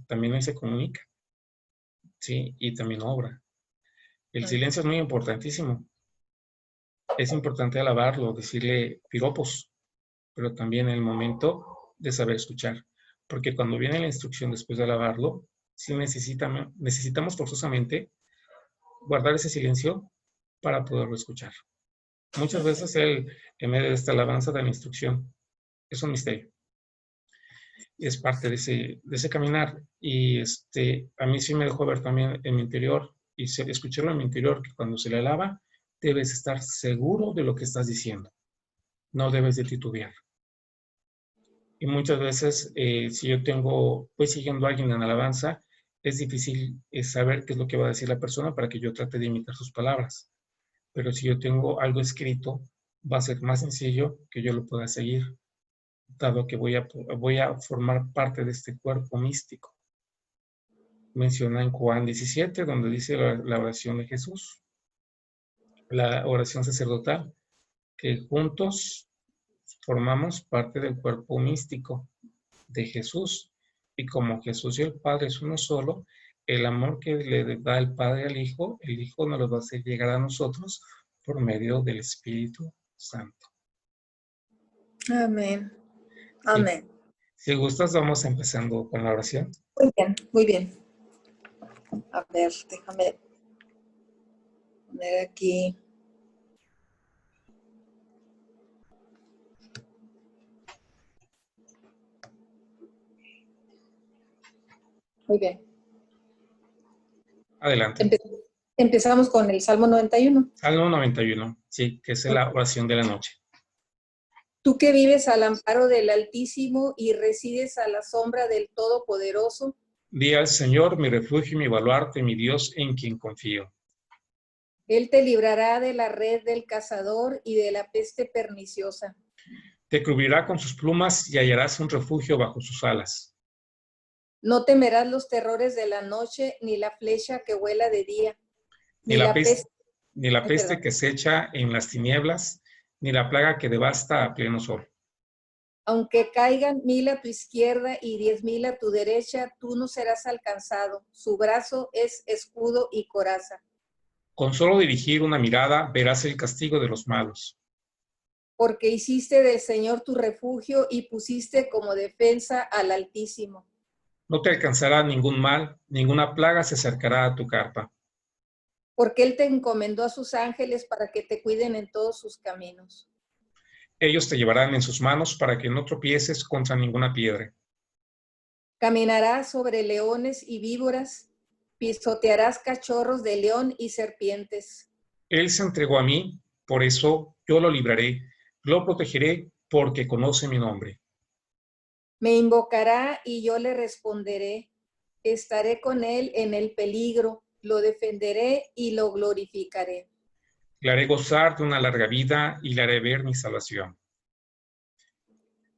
S1: también hoy se comunica, ¿sí? Y también obra. El silencio es muy importantísimo. Es importante alabarlo, decirle piropos, pero también el momento de saber escuchar. Porque cuando viene la instrucción después de alabarlo, sí necesitamos forzosamente guardar ese silencio para poderlo escuchar. Muchas veces Él, en medio de esta alabanza, da la instrucción. Es un misterio. Es parte de ese caminar. Y a mí sí me dejó ver también en mi interior y escucharlo en mi interior, que cuando se le alaba, debes estar seguro de lo que estás diciendo. No debes de titubear. Y muchas veces, si yo voy siguiendo a alguien en alabanza, es difícil saber qué es lo que va a decir la persona para que yo trate de imitar sus palabras. Pero si yo tengo algo escrito, va a ser más sencillo que yo lo pueda seguir, dado que voy a formar parte de este cuerpo místico. Menciona en Juan 17, donde dice la oración de Jesús, la oración sacerdotal, que juntos formamos parte del cuerpo místico de Jesús. Y como Jesús y el Padre es uno solo, el amor que le da el Padre al Hijo, el Hijo nos lo va a hacer llegar a nosotros por medio del Espíritu Santo.
S2: Amén.
S1: Sí.
S2: Amén.
S1: Si gustas, vamos empezando con la oración.
S2: Muy bien, muy bien. A ver, déjame poner aquí. Muy bien.
S1: Adelante.
S2: Empezamos con el Salmo 91.
S1: Salmo 91, sí, que es la oración de la noche.
S2: Tú que vives al amparo del Altísimo y resides a la sombra del Todopoderoso.
S1: Di al Señor, mi refugio y mi baluarte, mi Dios en quien confío.
S2: Él te librará de la red del cazador y de la peste perniciosa.
S1: Te cubrirá con sus plumas y hallarás un refugio bajo sus alas.
S2: No temerás los terrores de la noche, ni la flecha que vuela de día,
S1: Ni
S2: ni
S1: la
S2: la
S1: peste,
S2: peste.
S1: ni la
S2: Ay,
S1: peste
S2: perdón.
S1: que se echa en las tinieblas, ni la plaga que devasta a pleno sol.
S2: Aunque caigan 1000 a tu izquierda y 10,000 a tu derecha, tú no serás alcanzado. Su brazo es escudo y coraza.
S1: Con solo dirigir una mirada verás el castigo de los malos.
S2: Porque hiciste del Señor tu refugio y pusiste como defensa al Altísimo.
S1: No te alcanzará ningún mal, ninguna plaga se acercará a tu carpa.
S2: Porque Él te encomendó a sus ángeles para que te cuiden en todos sus caminos.
S1: Ellos te llevarán en sus manos para que no tropieces contra ninguna piedra.
S2: Caminarás sobre leones y víboras, pisotearás cachorros de león y serpientes.
S1: Él se entregó a mí, por eso yo lo libraré, lo protegeré porque conoce mi nombre.
S2: Me invocará y yo le responderé. Estaré con él en el peligro, lo defenderé y lo glorificaré.
S1: Le haré gozar de una larga vida y le haré ver mi salvación.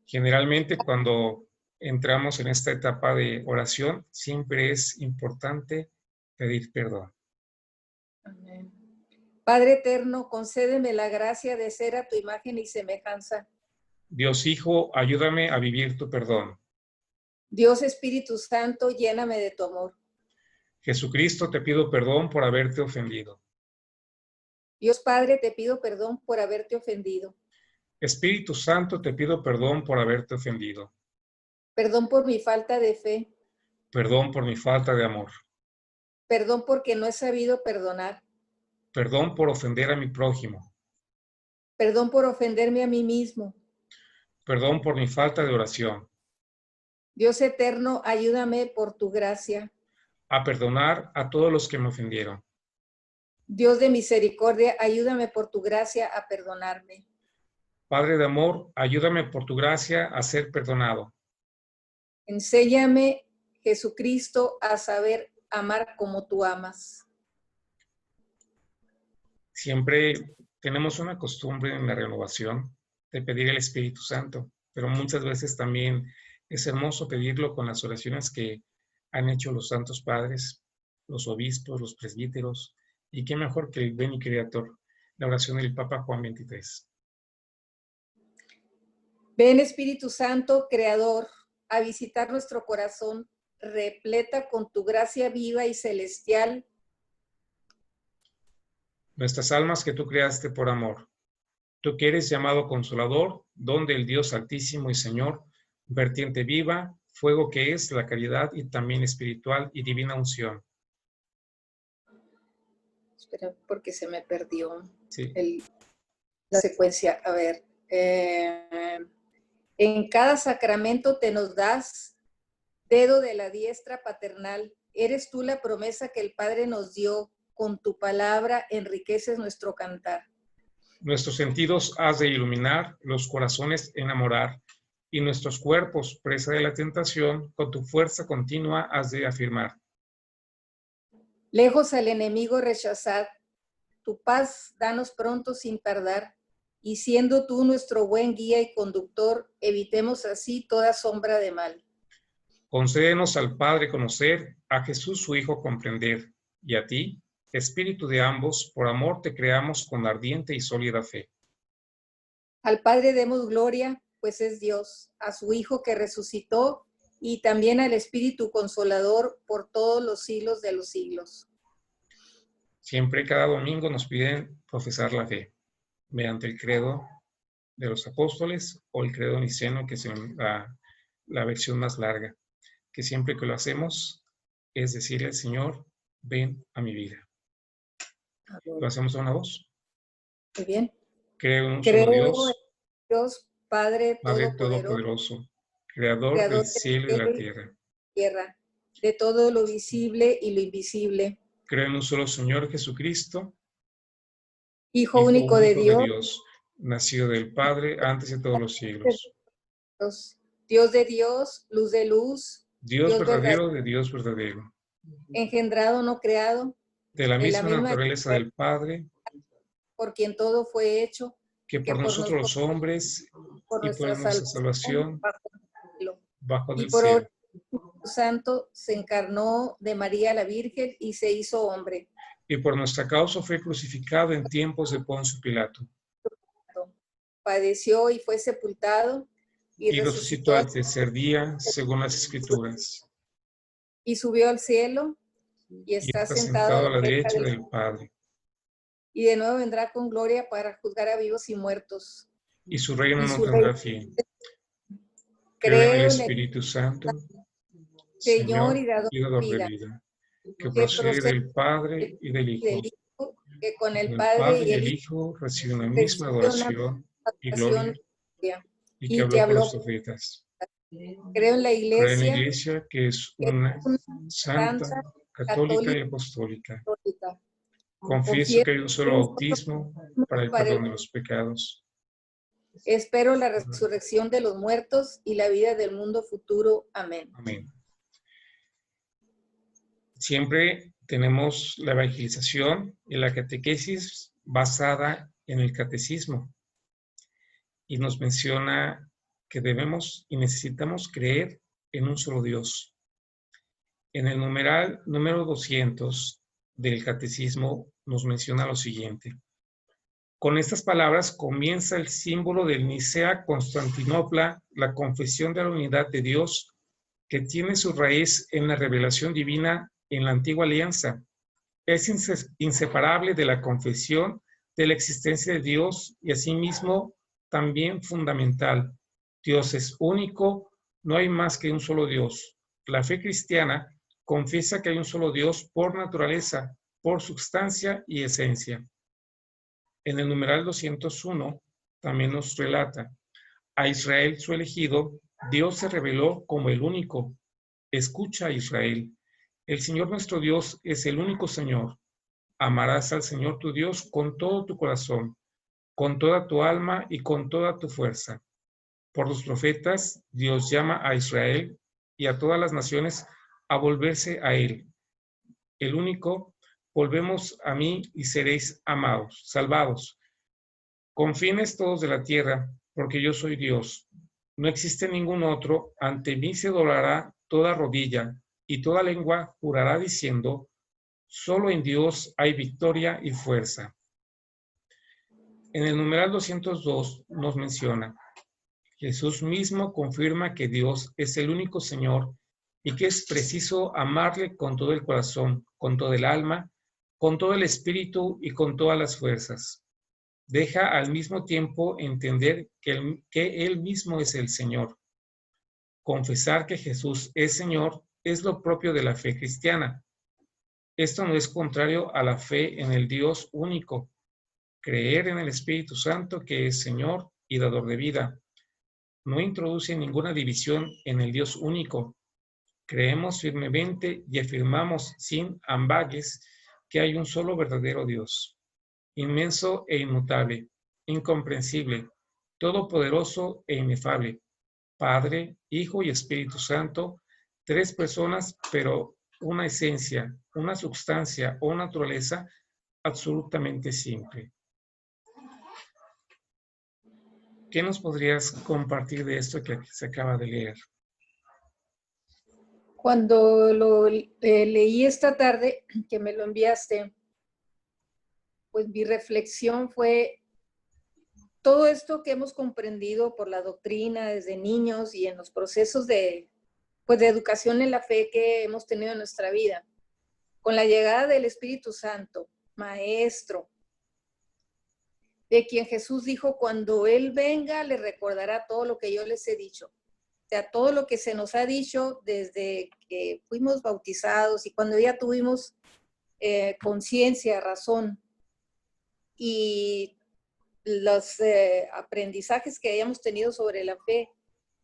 S1: Generalmente cuando entramos en esta etapa de oración, siempre es importante pedir perdón.
S2: Amén. Padre eterno, concédeme la gracia de ser a tu imagen y semejanza.
S1: Dios Hijo, ayúdame a vivir tu perdón.
S2: Dios Espíritu Santo, lléname de tu amor.
S1: Jesucristo, te pido perdón por haberte ofendido.
S2: Dios Padre, te pido perdón por haberte ofendido.
S1: Espíritu Santo, te pido perdón por haberte ofendido.
S2: Perdón por mi falta de fe.
S1: Perdón por mi falta de amor.
S2: Perdón porque no he sabido perdonar.
S1: Perdón por ofender a mi prójimo.
S2: Perdón por ofenderme a mí mismo.
S1: Perdón por mi falta de oración.
S2: Dios eterno, ayúdame por tu gracia.
S1: A perdonar a todos los que me ofendieron.
S2: Dios de misericordia, ayúdame por tu gracia a perdonarme.
S1: Padre de amor, ayúdame por tu gracia a ser perdonado.
S2: Enséñame, Jesucristo, a saber amar como tú amas.
S1: Siempre tenemos una costumbre en la renovación de pedir el Espíritu Santo, pero muchas veces también es hermoso pedirlo con las oraciones que han hecho los santos padres, los obispos, los presbíteros, y qué mejor que el Veni Creator, la oración del Papa Juan XXIII.
S2: Ven, Espíritu Santo, Creador, a visitar nuestro corazón, repleta con tu gracia viva y celestial.
S1: Nuestras almas que tú creaste por amor. Tú que eres llamado Consolador, don del Dios Altísimo y Señor, vertiente viva, fuego que es la caridad y también espiritual y divina unción.
S2: Espera, porque se me perdió
S1: Sí.
S2: la secuencia. A ver. En cada sacramento te nos das dedo de la diestra paternal. Eres tú la promesa que el Padre nos dio. Con tu palabra enriqueces nuestro cantar.
S1: Nuestros sentidos has de iluminar, los corazones enamorar, y nuestros cuerpos, presa de la tentación, con tu fuerza continua has de afirmar.
S2: Lejos al enemigo rechazad, tu paz danos pronto sin tardar, y siendo tú nuestro buen guía y conductor, evitemos así toda sombra de mal.
S1: Concédenos al Padre conocer, a Jesús su Hijo comprender, y a ti, Espíritu de ambos, por amor te creamos con ardiente y sólida fe.
S2: Al Padre demos gloria, pues es Dios, a su Hijo que resucitó, y también al Espíritu Consolador por todos los siglos de los siglos.
S1: Siempre cada domingo nos piden profesar la fe, mediante el credo de los apóstoles o el credo niceno, que es la versión más larga, que siempre que lo hacemos es decirle al Señor, ven a mi vida. ¿Lo hacemos a una voz?
S2: Muy bien.
S1: Creo en un
S2: Creo
S1: solo
S2: en
S1: Dios,
S2: Dios, Padre
S1: Padre
S2: Todopoderoso,
S1: Todopoderoso, Creador del
S2: Creador del
S1: cielo y de
S2: cielo
S1: la
S2: y de
S1: tierra.
S2: la tierra, de todo lo visible y lo invisible.
S1: Creo en un solo Señor Jesucristo,
S2: Hijo
S1: Hijo
S2: único de
S1: único de
S2: Dios,
S1: Dios, nacido del Padre antes de todos los siglos.
S2: Dios de Dios, luz de luz,
S1: Dios verdadero de Dios verdadero.
S2: engendrado, no creado,
S1: De la
S2: de la
S1: misma
S2: misma
S1: naturaleza del Padre,
S2: por quien todo fue hecho,
S1: que por nosotros los hombres
S2: por
S1: y por
S2: nuestra
S1: nuestra
S2: salvación
S1: salvación
S2: bajo el cielo.
S1: bajo
S2: Y
S1: del
S2: por
S1: cielo.
S2: Santo se encarnó de María la Virgen y se hizo hombre.
S1: Y por nuestra causa fue crucificado en tiempos de Poncio Pilato.
S2: Padeció y fue sepultado y
S1: Y resucitó al tercer día, según las Escrituras.
S2: y subió al cielo y
S1: Y
S2: está
S1: está
S2: sentado a
S1: sentado a la
S2: la derecha
S1: derecha
S2: del
S1: del Padre.
S2: y de nuevo vendrá con gloria para juzgar a vivos y muertos.
S1: Y su reino
S2: Y
S1: no
S2: su
S1: tendrá
S2: reino.
S1: fin. Creo en el
S2: Creo en el
S1: Espíritu Santo,
S2: Señor
S1: Señor
S2: y dador
S1: y
S2: de
S1: dador de
S2: vida,
S1: vida, que
S2: que
S1: procede
S2: procede
S1: del Padre y del Hijo.
S2: del Hijo, que con
S1: Y
S2: el
S1: con el
S2: Padre
S1: Padre
S2: y
S1: y
S2: el
S1: el
S2: Hijo
S1: Hijo reciben la misma
S2: recibe una
S1: adoración y gloria,
S2: adoración
S1: y que
S2: y que
S1: habló por
S2: habló.
S1: los profetas.
S2: Creo en la
S1: Creo en la
S2: Iglesia,
S1: Iglesia, que es
S2: que es
S1: una,
S2: una
S1: santa,
S2: santa,
S1: católica y
S2: católica,
S1: apostólica.
S2: católica.
S1: Confieso
S2: Confieso
S1: que hay un
S2: que
S1: solo
S2: un solo
S1: bautismo para el
S2: para el
S1: perdón de los pecados.
S2: espero la resurrección de los muertos y la vida del mundo futuro. Amén.
S1: Amén. Siempre tenemos la evangelización y la catequesis basada en el catecismo, y nos menciona que debemos y necesitamos creer en un solo Dios. En el numeral número 200 del catecismo nos menciona lo siguiente: con estas palabras comienza el símbolo del Nicea-Constantinopla, la confesión de la unidad de Dios, que tiene su raíz en la revelación divina en la antigua alianza. Es inseparable de la confesión de la existencia de Dios y asimismo también fundamental. Dios es único, no hay más que un solo Dios. La fe cristiana confiesa que hay un solo Dios por naturaleza, por substancia y esencia. En el numeral 201 también nos relata: a Israel su elegido, Dios se reveló como el único. Escucha, Israel, el Señor nuestro Dios es el único Señor. Amarás al Señor tu Dios con todo tu corazón, con toda tu alma y con toda tu fuerza. Por los profetas, Dios llama a Israel y a todas las naciones a volverse a Él. El único: volvemos a mí y seréis amados, salvados. Confines todos de la tierra, porque yo soy Dios. No existe ningún otro. Ante mí se doblará toda rodilla y toda lengua jurará diciendo: solo en Dios hay victoria y fuerza. En el numeral 202 nos menciona: Jesús mismo confirma que Dios es el único Señor y que es preciso amarle con todo el corazón, con todo el alma, con todo el espíritu y con todas las fuerzas. Deja al mismo tiempo entender que Él mismo es el Señor. Confesar que Jesús es Señor es lo propio de la fe cristiana. Esto no es contrario a la fe en el Dios único. Creer en el Espíritu Santo, que es Señor y dador de vida, no introduce ninguna división en el Dios único. Creemos firmemente y afirmamos sin ambages que hay un solo verdadero Dios, inmenso e inmutable, incomprensible, todopoderoso e inefable, Padre, Hijo y Espíritu Santo, tres personas, pero una esencia, una substancia o naturaleza absolutamente simple. ¿Qué nos podrías compartir de esto que se acaba de leer?
S2: Cuando lo leí esta tarde, que me lo enviaste, pues mi reflexión fue todo esto que hemos comprendido por la doctrina desde niños y en los procesos de educación en la fe que hemos tenido en nuestra vida. Con la llegada del Espíritu Santo, Maestro, de quien Jesús dijo: cuando Él venga, les recordará todo lo que yo les he dicho. O sea, todo lo que se nos ha dicho desde que fuimos bautizados y cuando ya tuvimos conciencia, razón, y los aprendizajes que hayamos tenido sobre la fe.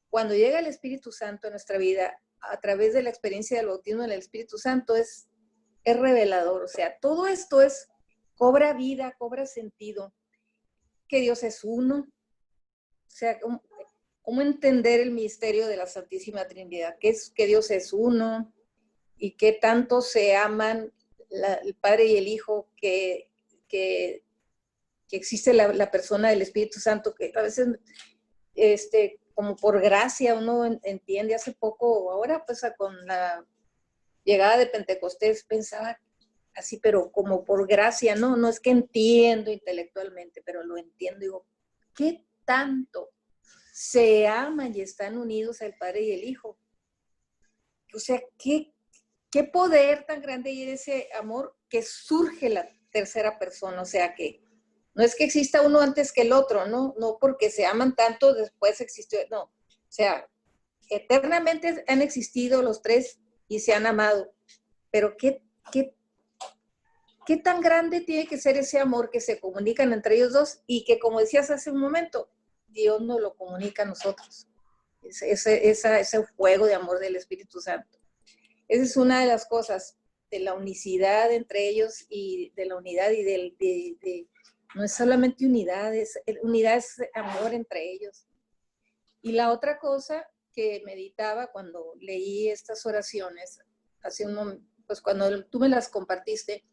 S2: Cuando llega el Espíritu Santo a nuestra vida, a través de la experiencia del bautismo en el Espíritu Santo, es revelador. O sea, todo esto cobra vida, cobra sentido. Que Dios es uno. O sea, ¿cómo entender el misterio de la Santísima Trinidad? Que Dios es uno y que tanto se aman el Padre y el Hijo, que existe la persona del Espíritu Santo, que a veces como por gracia, uno entiende. Hace poco, ahora pues con la llegada de Pentecostés pensaba así, pero como por gracia, no es que entiendo intelectualmente, pero lo entiendo. Digo, ¿qué tanto se aman y están unidos el Padre y el Hijo? O sea, ¿qué poder tan grande hay en ese amor que surge la tercera persona? O sea, que no es que exista uno antes que el otro, no porque se aman tanto, después existió, no. O sea, eternamente han existido los tres y se han amado. Pero ¿qué tan grande tiene que ser ese amor que se comunican entre ellos dos y que, como decías hace un momento, Dios nos lo comunica a nosotros? Ese juego de amor del Espíritu Santo. Esa es una de las cosas, de la unicidad entre ellos y de la unidad y no es solamente unidad es amor entre ellos. Y la otra cosa que meditaba cuando leí estas oraciones, hace un momento, pues cuando tú me las compartiste,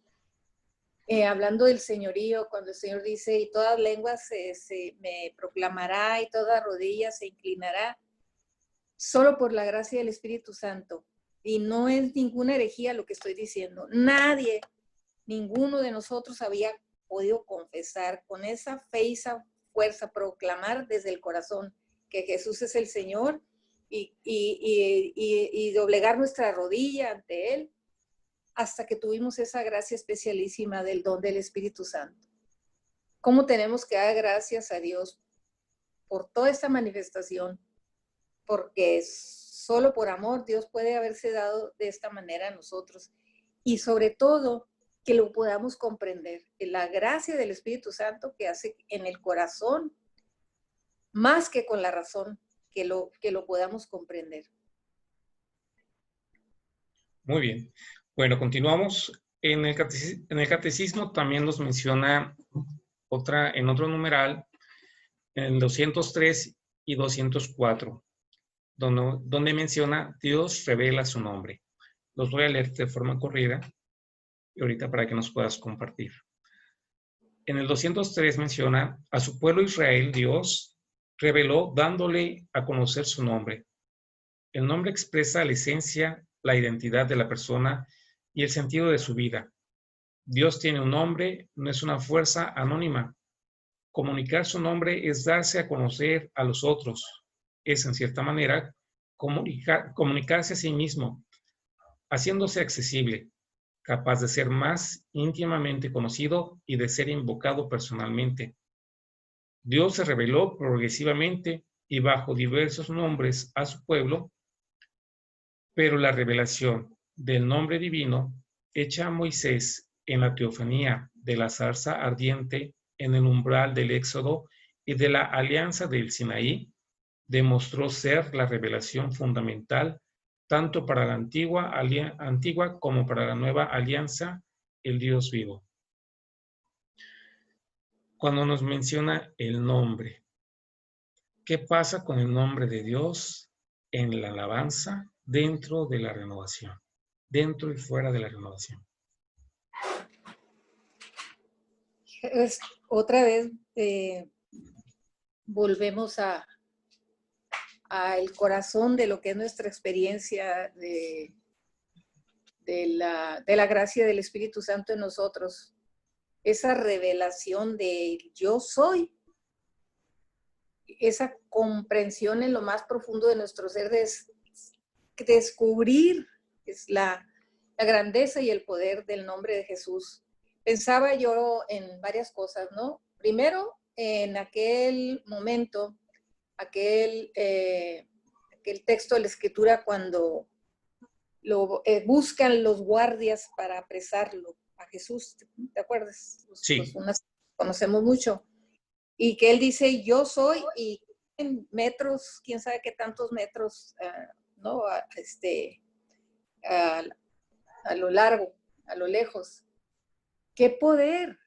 S2: hablando del señorío, cuando el Señor dice, y toda lengua se me proclamará y toda rodilla se inclinará, solo por la gracia del Espíritu Santo. Y no es ninguna herejía lo que estoy diciendo. Nadie, ninguno de nosotros había podido confesar con esa fe y esa fuerza, proclamar desde el corazón que Jesús es el Señor y doblegar nuestra rodilla ante Él, hasta que tuvimos esa gracia especialísima del don del Espíritu Santo. ¿Cómo tenemos que dar gracias a Dios por toda esta manifestación? Porque solo por amor Dios puede haberse dado de esta manera a nosotros. Y sobre todo, que lo podamos comprender. La gracia del Espíritu Santo que hace en el corazón, más que con la razón, que lo podamos comprender.
S1: Muy bien. Bueno, continuamos. En el catecismo también nos menciona en otro numeral, en 203 y 204, donde menciona Dios revela su nombre. Los voy a leer de forma corrida y ahorita para que nos puedas compartir. En el 203 menciona, a su pueblo Israel Dios reveló dándole a conocer su nombre. El nombre expresa la esencia, la identidad de la persona y el sentido de su vida. Dios tiene un nombre, no es una fuerza anónima. Comunicar su nombre es darse a conocer a los otros. Es, en cierta manera, comunicarse a sí mismo, haciéndose accesible, capaz de ser más íntimamente conocido y de ser invocado personalmente. Dios se reveló progresivamente y bajo diversos nombres a su pueblo, pero la revelación del nombre divino hecha a Moisés en la teofanía de la zarza ardiente en el umbral del Éxodo y de la alianza del Sinaí demostró ser la revelación fundamental tanto para la antigua como para la nueva alianza, el Dios vivo. Cuando nos menciona el nombre, ¿qué pasa con el nombre de Dios en la alabanza dentro de la renovación? Dentro y fuera de la renovación.
S2: Otra vez volvemos a el corazón de lo que es nuestra experiencia de la gracia del Espíritu Santo en nosotros. Esa revelación de yo soy, esa comprensión en lo más profundo de nuestro ser, de descubrir es la grandeza y el poder del nombre de Jesús. Pensaba yo en varias cosas, ¿no? Primero, en aquel momento, aquel texto de la Escritura cuando lo buscan los guardias para apresarlo a Jesús, ¿te acuerdas?
S1: Sí.
S2: Conocemos mucho. Y que él dice, yo soy, y en metros, quién sabe qué tantos metros, ¿no? A lo largo, a lo lejos. ¿Qué poder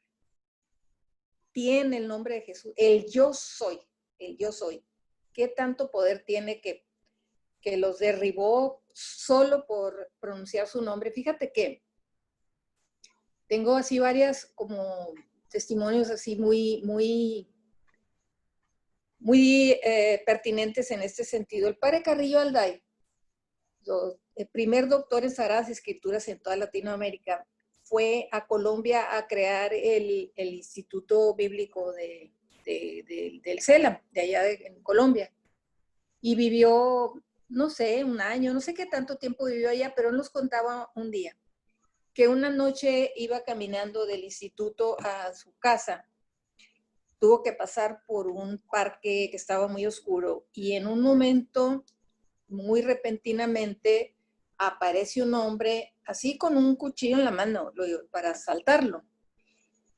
S2: tiene el nombre de Jesús? El yo soy, el yo soy. ¿Qué tanto poder tiene que los derribó solo por pronunciar su nombre? Fíjate que tengo así varias como testimonios así muy muy pertinentes en este sentido. El padre Carrillo Alday, el primer doctor en Sagradas Escrituras en toda Latinoamérica, fue a Colombia a crear el Instituto Bíblico del CELAM, de allá en Colombia. Y vivió, no sé, un año, no sé qué tanto tiempo vivió allá, pero él nos contaba un día que una noche iba caminando del instituto a su casa. Tuvo que pasar por un parque que estaba muy oscuro y en un momento, muy repentinamente, aparece un hombre así con un cuchillo en la mano para asaltarlo.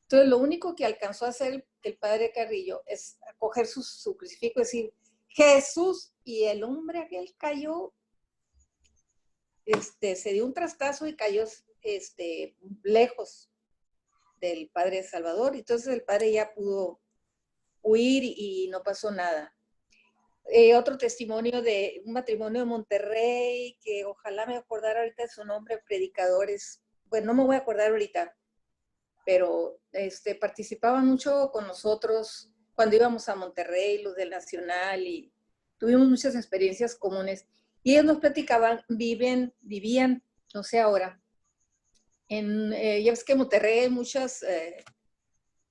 S2: Entonces, lo único que alcanzó a hacer el padre Carrillo es coger su crucifijo y decir, Jesús, y el hombre aquel cayó, se dio un trastazo y cayó lejos del padre Salvador. Entonces, el padre ya pudo huir y no pasó nada. Otro testimonio de un matrimonio de Monterrey, que ojalá me acordara ahorita de su nombre, predicadores, bueno, no me voy a acordar ahorita, pero participaban mucho con nosotros cuando íbamos a Monterrey, los del Nacional, y tuvimos muchas experiencias comunes. Y ellos nos platicaban, vivían, no sé ahora, ya ves que en Monterrey hay muchas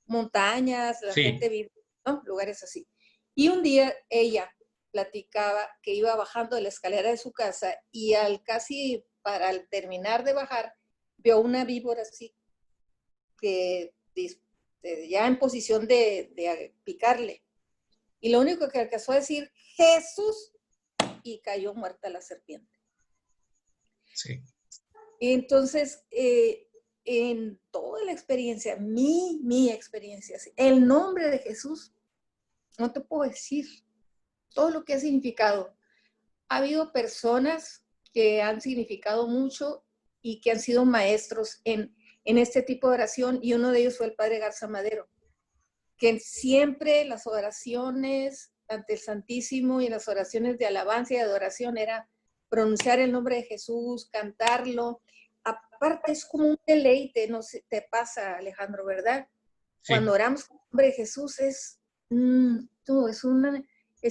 S2: montañas, la gente vive, ¿no? Lugares así. Y un día ella platicaba que iba bajando de la escalera de su casa y al terminar de bajar, vio una víbora así, que ya en posición de picarle. Y lo único que alcanzó a decir, Jesús, y cayó muerta la serpiente.
S1: Sí.
S2: Entonces, en toda la experiencia, mi experiencia, el nombre de Jesús, no te puedo decir todo lo que ha significado. Ha habido personas que han significado mucho y que han sido maestros en este tipo de oración, y uno de ellos fue el padre Garza Madero, que siempre las oraciones ante el Santísimo y las oraciones de alabanza y adoración era pronunciar el nombre de Jesús, cantarlo. Aparte es como un deleite, no sé, te pasa, Alejandro, ¿verdad? Sí. Cuando oramos con el nombre de Jesús es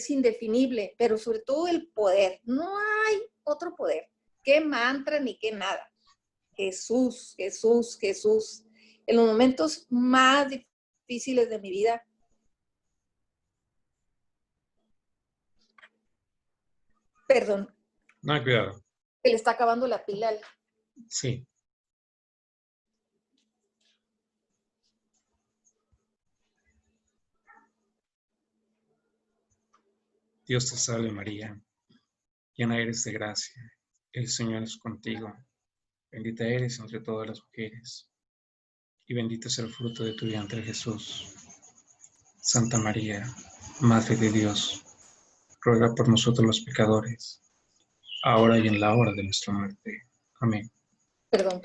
S2: indefinible, pero sobre todo el poder. No hay otro poder, qué mantra ni qué nada. Jesús, Jesús, Jesús. En los momentos más difíciles de mi vida, perdón.
S1: No, cuidado.
S2: Se le está acabando la pila.
S1: Sí. Dios te salve María, llena eres de gracia, el Señor es contigo, bendita eres entre todas las mujeres, y bendito es el fruto de tu vientre Jesús. Santa María, Madre de Dios, ruega por nosotros los pecadores, ahora y en la hora de nuestra muerte. Amén.
S2: Perdón.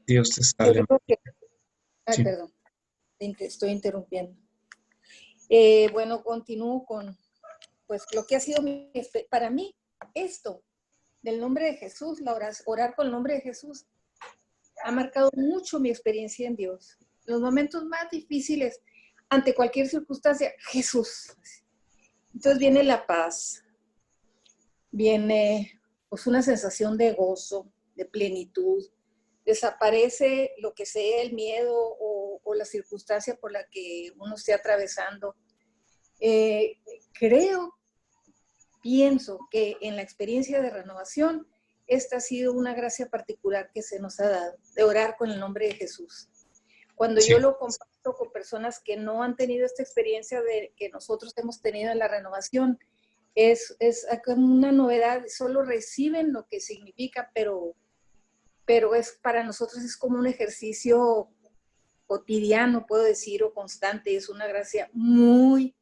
S1: Dios te salve María.
S2: Sí. Perdón, te estoy interrumpiendo. Bueno, continúo con pues lo que ha sido para mí esto del nombre de Jesús, orar con el nombre de Jesús, ha marcado mucho mi experiencia en Dios. En los momentos más difíciles, ante cualquier circunstancia, Jesús. Entonces viene la paz, viene pues una sensación de gozo, de plenitud, desaparece lo que sea el miedo o la circunstancia por la que uno esté atravesando. Pienso que en la experiencia de renovación, esta ha sido una gracia particular que se nos ha dado, de orar con el nombre de Jesús. Cuando yo lo comparto con personas que no han tenido esta experiencia que nosotros hemos tenido en la renovación, es como una novedad, solo reciben lo que significa, pero para nosotros es como un ejercicio cotidiano, puedo decir, o constante. Es una gracia muy,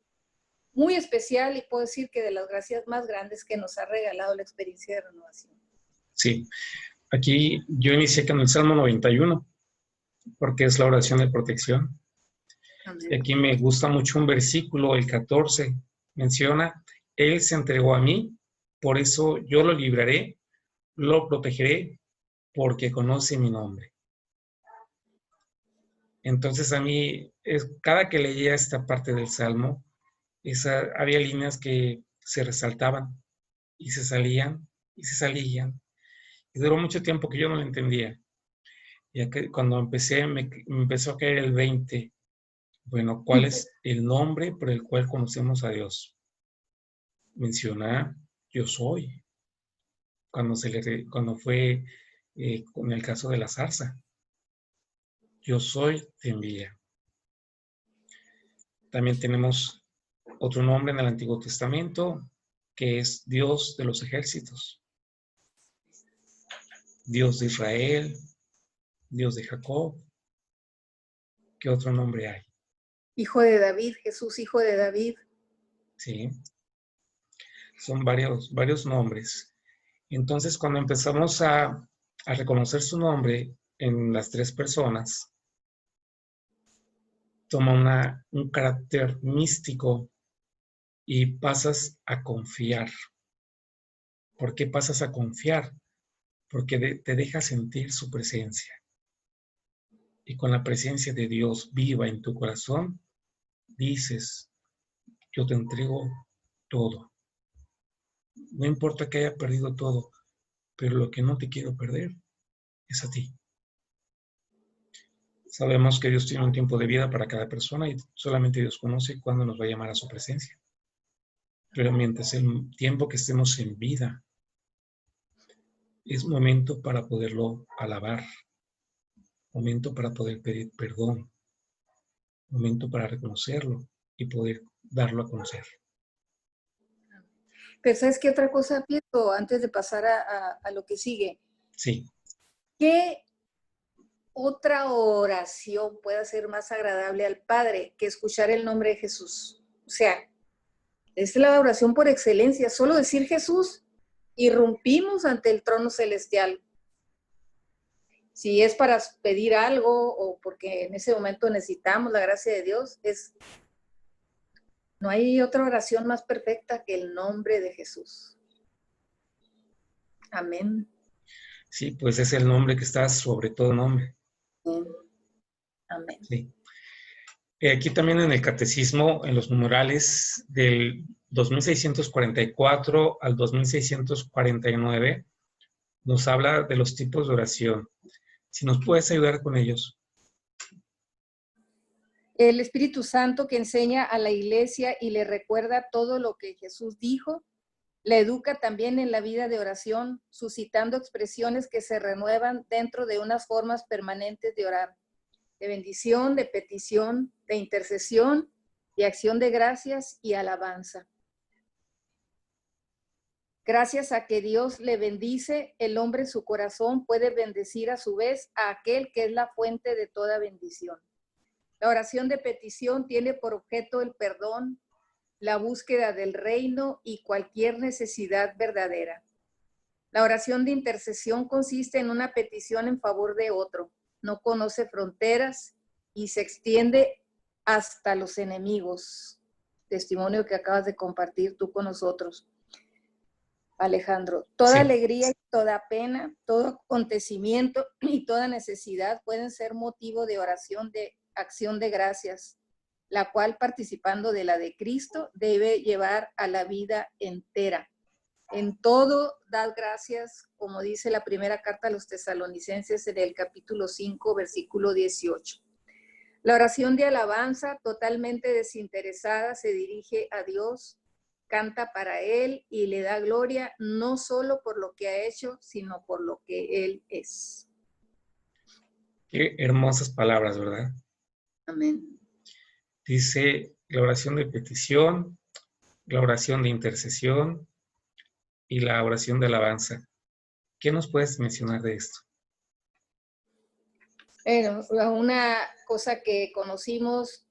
S2: muy especial, y puedo decir que de las gracias más grandes que nos ha regalado la experiencia de renovación.
S1: Sí, aquí yo inicié con el Salmo 91, porque es la oración de protección. Amén. Y aquí me gusta mucho un versículo, el 14, menciona, Él se entregó a mí, por eso yo lo libraré, lo protegeré, porque conoce mi nombre. Entonces a mí, cada que leía esta parte del Salmo, Había líneas que se resaltaban y se salían y se salían. Y duró mucho tiempo que yo no lo entendía. Ya que cuando empecé, me empezó a caer el 20. Bueno, ¿cuál es el nombre por el cual conocemos a Dios? Menciona yo soy. Cuando fue con el caso de la zarza. Yo soy te envía. También tenemos otro nombre en el Antiguo Testamento, que es Dios de los ejércitos. Dios de Israel, Dios de Jacob. ¿Qué otro nombre hay?
S2: Hijo de David, Jesús, hijo de David.
S1: Sí, son varios nombres. Entonces, cuando empezamos a reconocer su nombre en las tres personas, toma un carácter místico y pasas a confiar. ¿Por qué pasas a confiar? Porque te deja sentir su presencia. Y con la presencia de Dios viva en tu corazón, dices, yo te entrego todo. No importa que haya perdido todo, pero lo que no te quiero perder es a ti. Sabemos que Dios tiene un tiempo de vida para cada persona y solamente Dios conoce cuándo nos va a llamar a su presencia. Pero mientras el tiempo que estemos en vida, es momento para poderlo alabar, momento para poder pedir perdón, momento para reconocerlo y poder darlo a conocer.
S2: Pero ¿sabes qué otra cosa pienso antes de pasar a lo que sigue?
S1: Sí.
S2: ¿Qué otra oración puede ser más agradable al Padre que escuchar el nombre de Jesús? O sea, es la oración por excelencia. Solo decir Jesús, irrumpimos ante el trono celestial. Si es para pedir algo o porque en ese momento necesitamos la gracia de Dios, no hay otra oración más perfecta que el nombre de Jesús. Amén.
S1: Sí, pues es el nombre que está sobre todo nombre.
S2: Amén.
S1: Sí. Aquí también en el catecismo, en los numerales del 2644 al 2649, nos habla de los tipos de oración. Si nos puedes ayudar con ellos.
S2: El Espíritu Santo que enseña a la iglesia y le recuerda todo lo que Jesús dijo, la educa también en la vida de oración, suscitando expresiones que se renuevan dentro de unas formas permanentes de orar, de bendición, de petición, de intercesión, de acción de gracias y alabanza. Gracias a que Dios le bendice, el hombre en su corazón puede bendecir a su vez a aquel que es la fuente de toda bendición. La oración de petición tiene por objeto el perdón, la búsqueda del reino y cualquier necesidad verdadera. La oración de intercesión consiste en una petición en favor de otro, no conoce fronteras y se extiende hasta los enemigos. Testimonio que acabas de compartir tú con nosotros, Alejandro. Toda alegría y toda pena, todo acontecimiento y toda necesidad pueden ser motivo de oración de acción de gracias, la cual, participando de la de Cristo, debe llevar a la vida entera. En todo, dad gracias, como dice la primera carta a los tesalonicenses en el capítulo 5, versículo 18. La oración de alabanza, totalmente desinteresada, se dirige a Dios, canta para Él y le da gloria, no solo por lo que ha hecho, sino por lo que Él es.
S1: Qué hermosas palabras, ¿verdad?
S2: Amén.
S1: Dice la oración de petición, la oración de intercesión y la oración de alabanza. ¿Qué nos puedes mencionar de esto?
S2: Bueno, una cosa que conocimos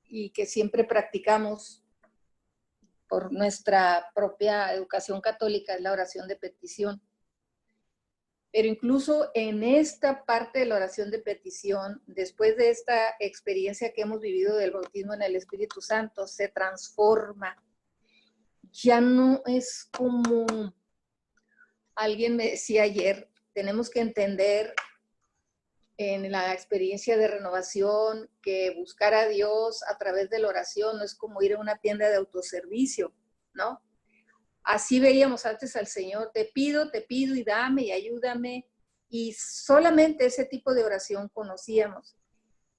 S2: y que siempre practicamos por nuestra propia educación católica es la oración de petición. Pero incluso en esta parte de la oración de petición, después de esta experiencia que hemos vivido del bautismo en el Espíritu Santo, se transforma. Ya no es como alguien me decía ayer, tenemos que entender en la experiencia de renovación, que buscar a Dios a través de la oración no es como ir a una tienda de autoservicio, ¿no? Así veíamos antes al Señor, te pido y dame y ayúdame, y solamente ese tipo de oración conocíamos.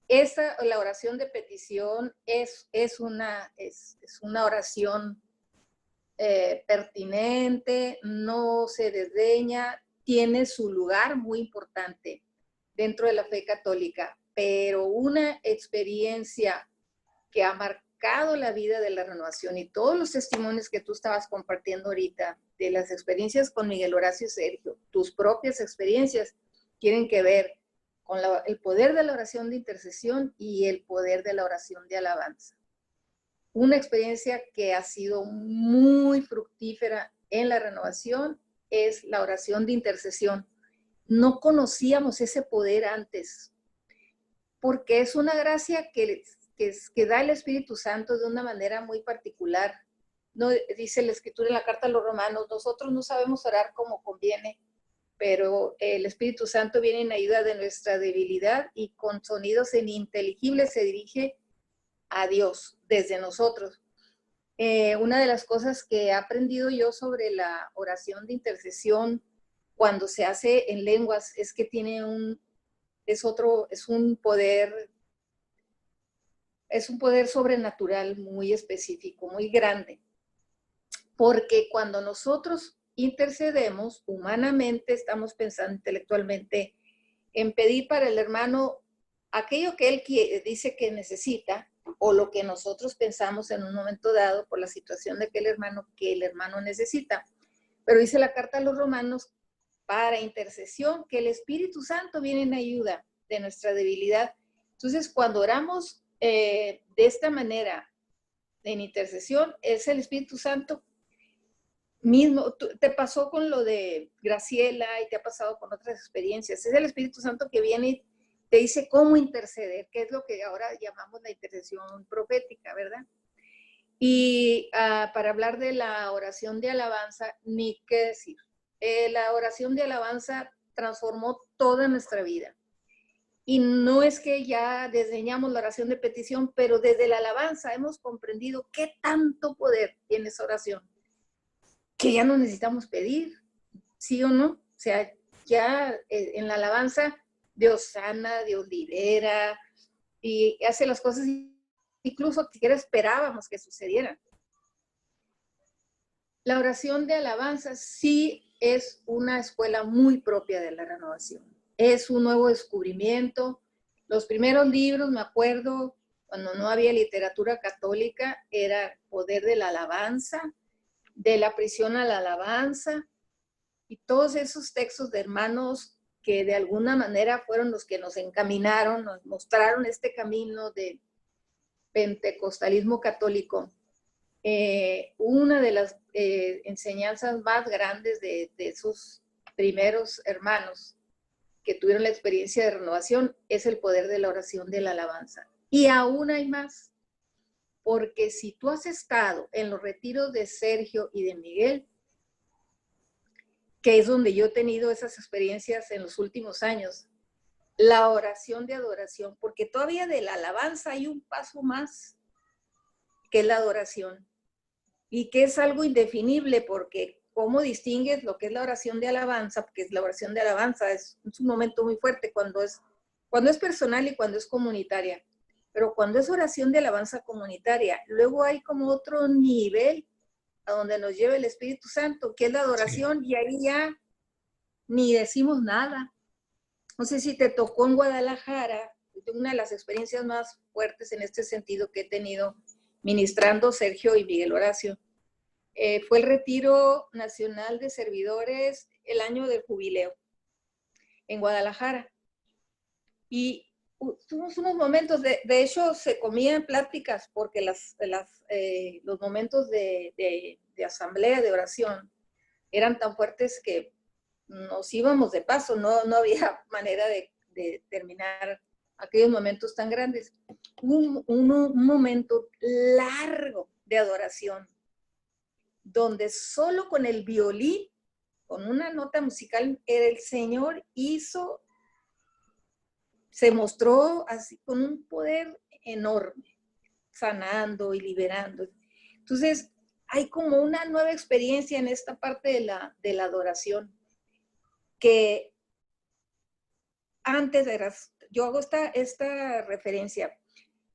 S2: La oración de petición es una oración pertinente, no se desdeña, tiene su lugar muy importante dentro de la fe católica, pero una experiencia que ha marcado la vida de la renovación y todos los testimonios que tú estabas compartiendo ahorita, de las experiencias con Miguel Horacio y Sergio, tus propias experiencias, tienen que ver con el poder de la oración de intercesión y el poder de la oración de alabanza. Una experiencia que ha sido muy fructífera en la renovación es la oración de intercesión. No conocíamos ese poder antes, porque es una gracia que da el Espíritu Santo de una manera muy particular. No, dice la Escritura en la carta a los Romanos, nosotros no sabemos orar como conviene, pero el Espíritu Santo viene en ayuda de nuestra debilidad y con sonidos ininteligibles se dirige a Dios desde nosotros. Una de las cosas que he aprendido yo sobre la oración de intercesión cuando se hace en lenguas es que tiene es un poder sobrenatural muy específico, muy grande. Porque cuando nosotros intercedemos, humanamente estamos pensando intelectualmente en pedir para el hermano aquello que él dice que necesita, o lo que nosotros pensamos en un momento dado por la situación de aquel hermano que el hermano necesita. Pero dice la carta a los Romanos, para intercesión, que el Espíritu Santo viene en ayuda de nuestra debilidad. Entonces, cuando oramos de esta manera, en intercesión, es el Espíritu Santo mismo. Te pasó con lo de Graciela y te ha pasado con otras experiencias. Es el Espíritu Santo que viene y te dice cómo interceder, que es lo que ahora llamamos la intercesión profética, ¿verdad? Y para hablar de la oración de alabanza, ni qué decir. La oración de alabanza transformó toda nuestra vida. Y no es que ya desdeñamos la oración de petición, pero desde la alabanza hemos comprendido qué tanto poder tiene esa oración, que ya no necesitamos pedir, ¿sí o no? O sea, ya en la alabanza Dios sana, Dios libera y hace las cosas incluso que siquiera esperábamos que sucedieran. La oración de alabanza sí es una escuela muy propia de la renovación. Es un nuevo descubrimiento. Los primeros libros, me acuerdo, cuando no había literatura católica, era Poder de la Alabanza, De la Prisión a la Alabanza, y todos esos textos de hermanos que de alguna manera fueron los que nos encaminaron, nos mostraron este camino de pentecostalismo católico. Una de las enseñanzas más grandes de esos primeros hermanos que tuvieron la experiencia de renovación es el poder de la oración de la alabanza. Y aún hay más, porque si tú has estado en los retiros de Sergio y de Miguel, que es donde yo he tenido esas experiencias en los últimos años, la oración de adoración, porque todavía de la alabanza hay un paso más, que es la adoración, y que es algo indefinible, porque ¿cómo distingues lo que es la oración de alabanza? Porque la oración de alabanza es un momento muy fuerte cuando es personal y cuando es comunitaria, pero cuando es oración de alabanza comunitaria, luego hay como otro nivel a donde nos lleva el Espíritu Santo, que es la adoración, sí. Y ahí ya ni decimos nada. No sé si te tocó en Guadalajara, una de las experiencias más fuertes en este sentido que he tenido ministrando Sergio y Miguel Horacio. Fue el Retiro Nacional de Servidores el año del jubileo en Guadalajara. Y tuvimos unos momentos, de hecho se comían pláticas porque los momentos de asamblea, de oración, eran tan fuertes que nos íbamos de paso, no había manera de terminar aquellos momentos tan grandes. Un momento largo de adoración, donde solo con el violín, con una nota musical, el Señor hizo se mostró así con un poder enorme, sanando y liberando. Entonces, hay como una nueva experiencia en esta parte de la adoración, que antes eras, yo hago esta referencia.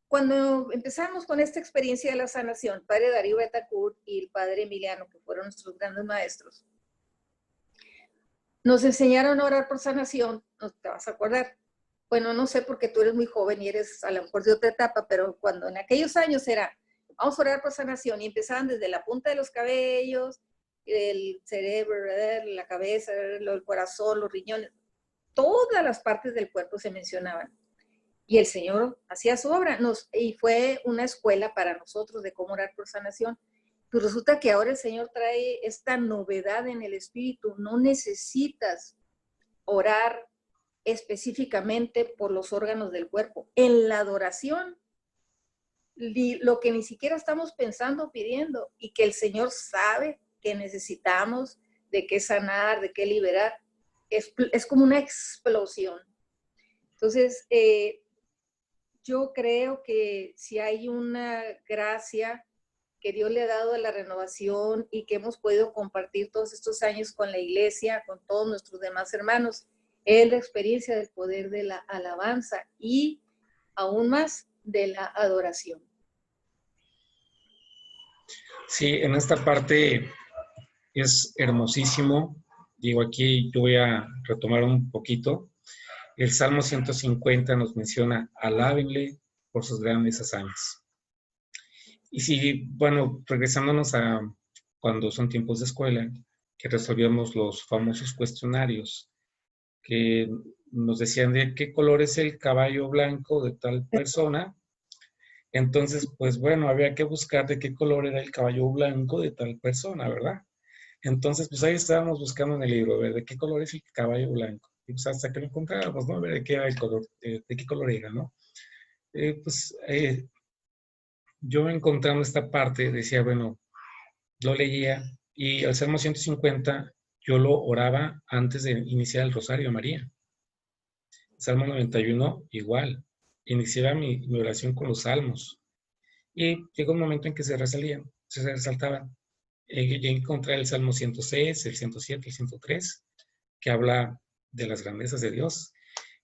S2: Cuando empezamos con esta experiencia de la sanación, padre Darío Betancourt y el padre Emiliano, que fueron nuestros grandes maestros, nos enseñaron a orar por sanación, no te vas a acordar. Bueno, no sé porque tú eres muy joven y eres a lo mejor de otra etapa, pero cuando en aquellos años era, vamos a orar por sanación, y empezaban desde la punta de los cabellos, el cerebro, la cabeza, el corazón, los riñones, todas las partes del cuerpo se mencionaban. Y el Señor hacía su obra, y fue una escuela para nosotros de cómo orar por sanación. Pues resulta que ahora el Señor trae esta novedad en el espíritu. No necesitas orar específicamente por los órganos del cuerpo. En la adoración, lo que ni siquiera estamos pensando, pidiendo, y que el Señor sabe que necesitamos, de qué sanar, de qué liberar, es como una explosión. Entonces, yo creo que si hay una gracia que Dios le ha dado a la renovación y que hemos podido compartir todos estos años con la iglesia, con todos nuestros demás hermanos, es la experiencia del poder de la alabanza y aún más de la adoración.
S1: Sí, en esta parte es hermosísimo. Digo, aquí yo voy a retomar un poquito. El Salmo 150 nos menciona, alábenle por sus grandes hazañas. Y si, bueno, regresándonos a cuando son tiempos de escuela, que resolvíamos los famosos cuestionarios, que nos decían de qué color es el caballo blanco de tal persona. Entonces, pues bueno, había que buscar de qué color era el caballo blanco de tal persona, ¿verdad? Entonces, pues ahí estábamos buscando en el libro, ver de qué color es el caballo blanco. Y pues hasta que lo encontrábamos, ¿no? Ver de qué era el color, de qué color era, ¿no? Yo encontrando esta parte, decía, bueno, lo leía y al Salmo 150 yo lo oraba antes de iniciar el Rosario María. Salmo 91, igual. Iniciaba mi oración con los salmos. Y llegó un momento en que se resaltaban. Ya encontré el Salmo 106, el 107, el 103, que habla de las grandezas de Dios.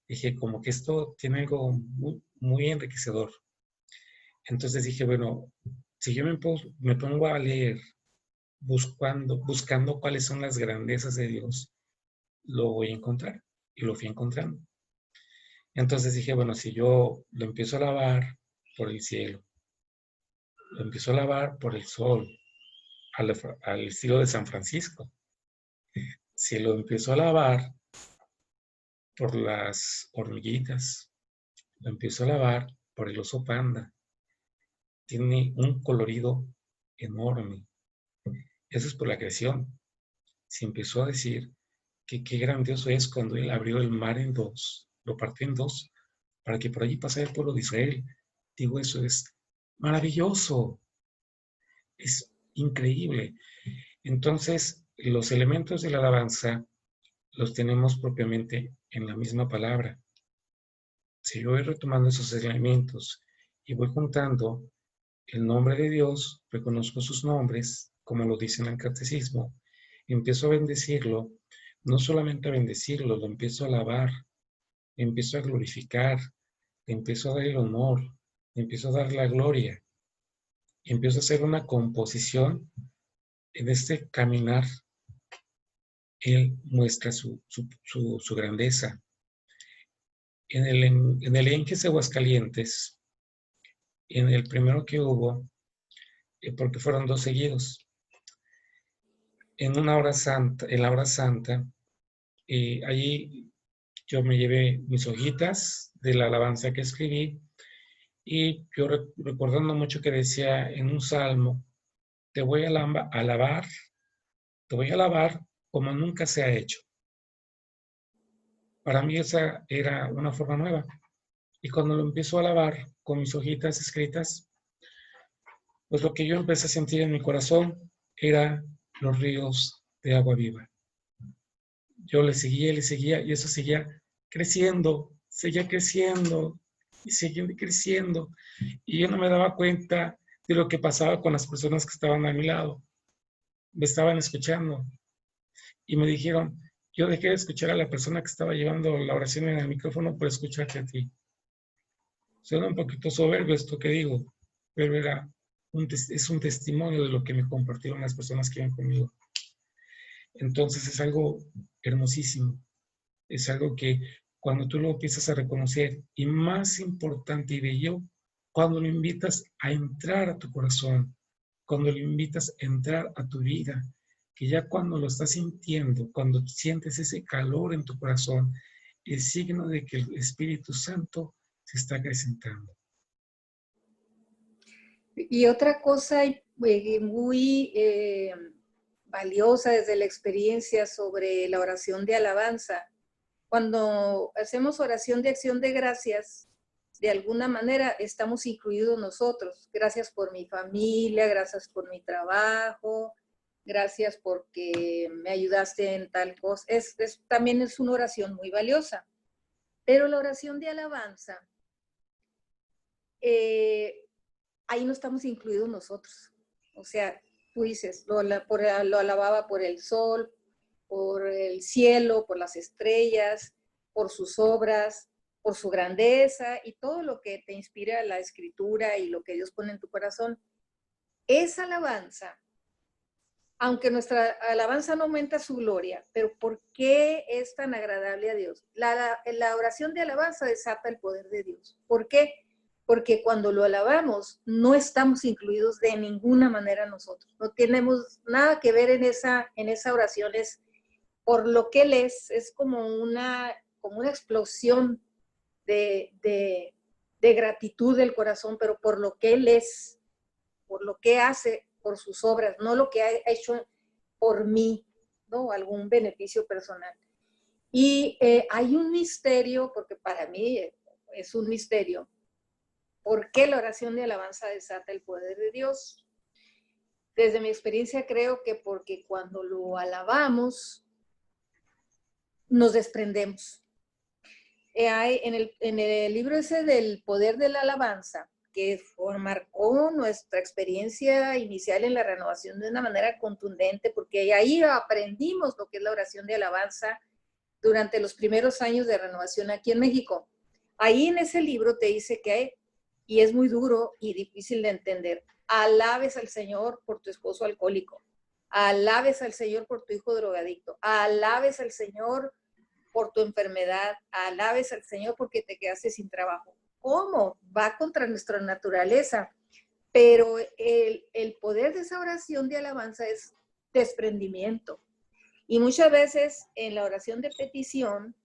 S1: Dije, como que esto tiene algo muy, muy enriquecedor. Entonces dije, bueno, si yo me pongo a leer buscando cuáles son las grandezas de Dios, lo voy a encontrar. Y lo fui encontrando. Entonces dije, bueno, si yo lo empiezo a alabar por el cielo, lo empiezo a alabar por el sol, al estilo de San Francisco, si lo empiezo a alabar por las hormiguitas, lo empiezo a alabar por el oso panda, tiene un colorido enorme. Eso es por la creación. Se empezó a decir que qué grandioso es cuando él abrió el mar en dos, lo partió en dos, para que por allí pasara el pueblo de Israel. Digo, eso es maravilloso, es increíble. Entonces, los elementos de la alabanza los tenemos propiamente en la misma palabra. Si yo voy retomando esos elementos y voy juntando el nombre de Dios, reconozco sus nombres, como lo dice en el catecismo, empiezo a bendecirlo, no solamente a bendecirlo, lo empiezo a alabar, empiezo a glorificar, le empiezo a dar el honor, le empiezo a dar la gloria, empiezo a hacer una composición en este caminar. Él muestra su grandeza. En el Enques de Aguascalientes, en el primero que hubo, porque fueron dos seguidos, en la hora santa, allí yo me llevé mis hojitas de la alabanza que escribí y yo recordando mucho que decía en un salmo, te voy a alabar, te voy a alabar como nunca se ha hecho. Para mí esa era una forma nueva. Y cuando lo empiezo a alabar con mis hojitas escritas, pues lo que yo empecé a sentir en mi corazón era los ríos de agua viva. Yo le seguía y eso seguía creciendo, seguía creciendo y seguía creciendo. Y yo no me daba cuenta de lo que pasaba con las personas que estaban a mi lado. Me estaban escuchando y me dijeron, yo dejé de escuchar a la persona que estaba llevando la oración en el micrófono por escucharte a ti. Suena un poquito soberbio esto que digo, pero es un testimonio de lo que me compartieron las personas que iban conmigo. Entonces es algo hermosísimo, es algo que cuando tú lo empiezas a reconocer, y más importante y bello, cuando lo invitas a entrar a tu corazón, cuando lo invitas a entrar a tu vida, que ya cuando lo estás sintiendo, cuando sientes ese calor en tu corazón, es signo de que el Espíritu Santo se está acrecentando.
S2: Y otra cosa muy valiosa desde la experiencia sobre la oración de alabanza, cuando hacemos oración de acción de gracias, de alguna manera estamos incluidos nosotros. Gracias por mi familia, gracias por mi trabajo, gracias porque me ayudaste en tal cosa. También es una oración muy valiosa. Pero la oración de alabanza, ahí no estamos incluidos nosotros. O sea, tú dices, lo alababa por el sol, por el cielo, por las estrellas, por sus obras, por su grandeza y todo lo que te inspira la escritura y lo que Dios pone en tu corazón. Esa alabanza, aunque nuestra alabanza no aumenta su gloria, pero ¿por qué es tan agradable a Dios? La oración de alabanza desata el poder de Dios. ¿Por qué? Porque cuando lo alabamos, no estamos incluidos de ninguna manera nosotros. No tenemos nada que ver en esa oración. Es por lo que Él es como una explosión de gratitud del corazón, pero por lo que Él es, por lo que hace, por sus obras, no lo que ha hecho por mí, ¿no? Algún beneficio personal. Y hay un misterio, porque para mí es un misterio, ¿por qué la oración de alabanza desata el poder de Dios? Desde mi experiencia creo que porque cuando lo alabamos, nos desprendemos. En el libro ese del poder de la alabanza, que marcó nuestra experiencia inicial en la renovación de una manera contundente, porque ahí aprendimos lo que es la oración de alabanza durante los primeros años de renovación aquí en México. Ahí en ese libro te dice que, y es muy duro y difícil de entender, alabes al Señor por tu esposo alcohólico, alabes al Señor por tu hijo drogadicto, alabes al Señor por tu enfermedad, alabes al Señor porque te quedaste sin trabajo. ¿Cómo? Va contra nuestra naturaleza, pero el poder de esa oración de alabanza es desprendimiento. Y muchas veces en la oración de petición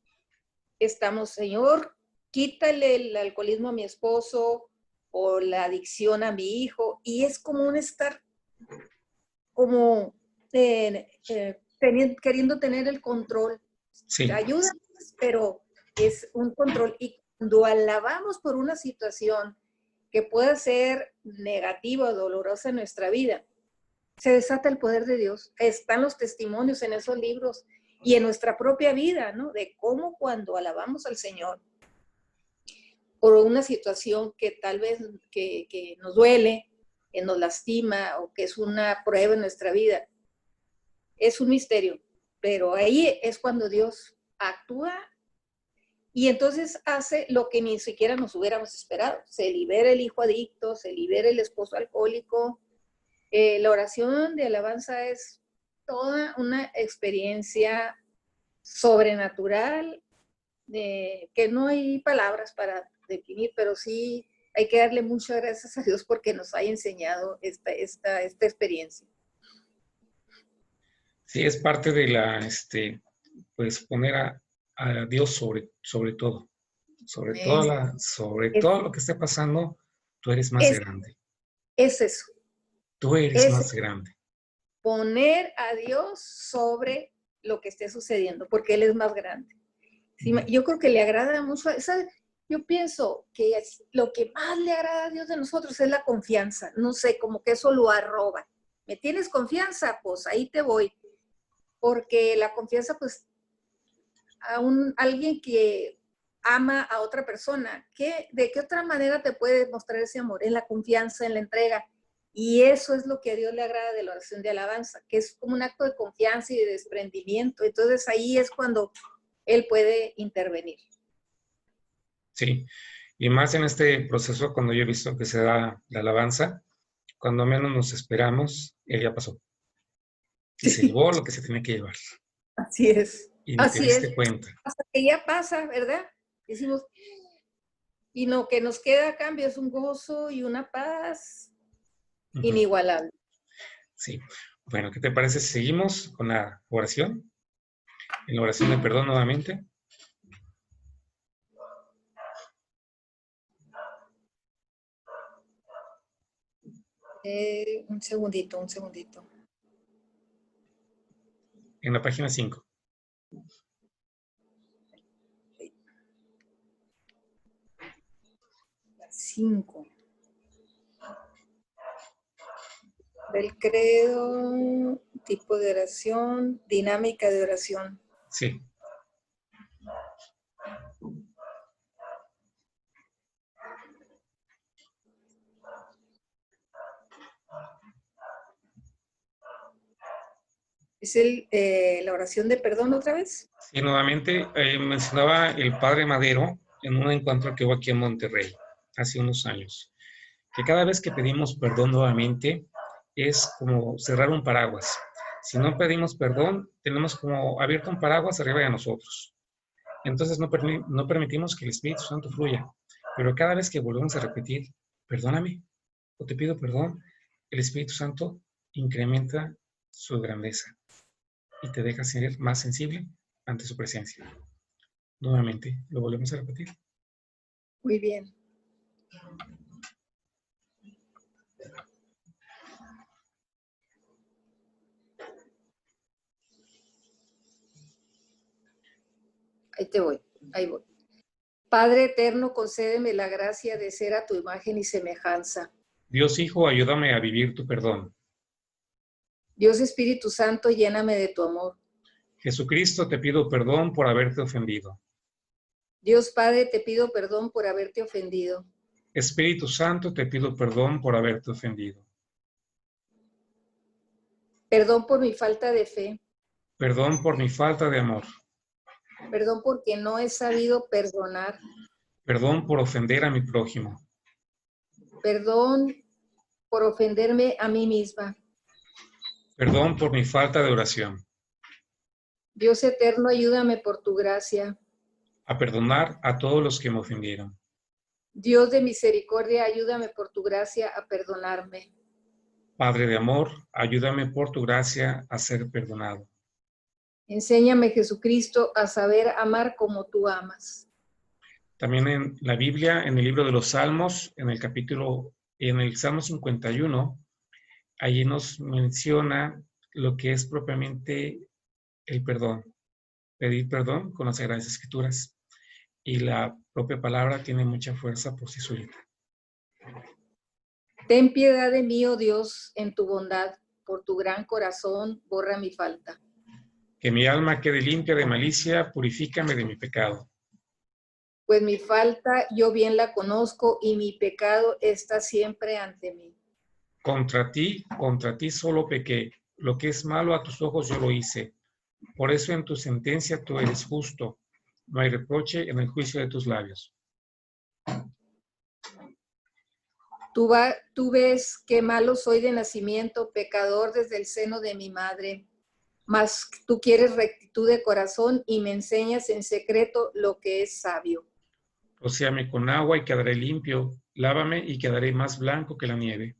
S2: estamos, Señor, quítale el alcoholismo a mi esposo o la adicción a mi hijo, y es como un estar como queriendo tener el control.
S1: Sí.
S2: Ayuda, pero es un control. Y cuando alabamos por una situación que pueda ser negativa o dolorosa en nuestra vida, se desata el poder de Dios. Están los testimonios en esos libros y en nuestra propia vida, ¿no? De cómo cuando alabamos al Señor por una situación que tal vez que nos duele, que nos lastima o que es una prueba en nuestra vida, es un misterio, pero ahí es cuando Dios actúa y entonces hace lo que ni siquiera nos hubiéramos esperado. Se libera el hijo adicto, se libera el esposo alcohólico. La oración de alabanza es toda una experiencia sobrenatural que no hay palabras para definir, pero sí hay que darle muchas gracias a Dios porque nos haya enseñado esta experiencia.
S1: Sí, es parte de pues poner a Dios sobre todo. Sobre todo lo que esté pasando, tú eres más grande.
S2: Es eso.
S1: Tú eres más grande.
S2: Poner a Dios sobre lo que esté sucediendo, porque Él es más grande. Sí, yo creo que le agrada mucho, ¿sabes? Yo pienso que lo que más le agrada a Dios de nosotros es la confianza. No sé, como que eso lo arroba. ¿Me tienes confianza? Pues ahí te voy. Porque la confianza, pues, alguien que ama a otra persona, ¿de qué otra manera te puede mostrar ese amor? En la confianza, en la entrega. Y eso es lo que a Dios le agrada de la oración de alabanza, que es como un acto de confianza y de desprendimiento. Entonces ahí es cuando Él puede intervenir.
S1: Sí, y más en este proceso cuando yo he visto que se da la alabanza, cuando menos nos esperamos, Él ya pasó. Y se llevó lo que se tenía que llevar.
S2: Así es.
S1: Y ni te
S2: Así es.
S1: diste cuenta.
S2: Hasta que ya pasa, ¿verdad? Decimos, y lo que nos queda a cambio es un gozo y una paz inigualable.
S1: Sí. Bueno, ¿qué te parece si seguimos con la oración? En la oración de perdón nuevamente.
S2: Un segundito.
S1: En la página 5.
S2: La 5. Del credo, tipo de oración, dinámica de oración.
S1: Sí.
S2: ¿Es la oración de perdón otra vez?
S1: Sí, nuevamente mencionaba el padre Madero en un encuentro que hubo aquí en Monterrey hace unos años, que cada vez que pedimos perdón nuevamente es como cerrar un paraguas. Si no pedimos perdón, tenemos como abierto un paraguas arriba de nosotros. Entonces no permitimos que el Espíritu Santo fluya. Pero cada vez que volvemos a repetir, perdóname o te pido perdón, el Espíritu Santo incrementa su grandeza y te deja ser más sensible ante su presencia. Nuevamente, lo volvemos a repetir.
S2: Muy bien. Ahí voy. Padre eterno, concédeme la gracia de ser a tu imagen y semejanza.
S1: Dios Hijo, ayúdame a vivir tu perdón.
S2: Dios Espíritu Santo, lléname de tu amor.
S1: Jesucristo, te pido perdón por haberte ofendido.
S2: Dios Padre, te pido perdón por haberte ofendido.
S1: Espíritu Santo, te pido perdón por haberte ofendido.
S2: Perdón por mi falta de fe.
S1: Perdón por mi falta de amor.
S2: Perdón porque no he sabido perdonar.
S1: Perdón por ofender a mi prójimo.
S2: Perdón por ofenderme a mí misma.
S1: Perdón por mi falta de oración.
S2: Dios eterno, ayúdame por tu gracia.
S1: A perdonar a todos los que me ofendieron.
S2: Dios de misericordia, ayúdame por tu gracia a perdonarme.
S1: Padre de amor, ayúdame por tu gracia a ser perdonado.
S2: Enséñame, Jesucristo, a saber amar como tú amas.
S1: También en la Biblia, en el libro de los Salmos, en el Salmo 51, allí nos menciona lo que es propiamente el perdón. Pedir perdón con las Sagradas Escrituras. Y la propia palabra tiene mucha fuerza por sí solita.
S2: Ten piedad de mí, oh Dios, en tu bondad. Por tu gran corazón, borra mi falta.
S1: Que mi alma quede limpia de malicia, purifícame de mi pecado.
S2: Pues mi falta yo bien la conozco y mi pecado está siempre ante mí.
S1: Contra ti solo pequé. Lo que es malo a tus ojos yo lo hice. Por eso en tu sentencia tú eres justo. No hay reproche en el juicio de tus labios.
S2: Tú ves qué malo soy de nacimiento, pecador desde el seno de mi madre. Mas tú quieres rectitud de corazón y me enseñas en secreto lo que es sabio.
S1: Rocíame con agua y quedaré limpio. Lávame y quedaré más blanco que la nieve.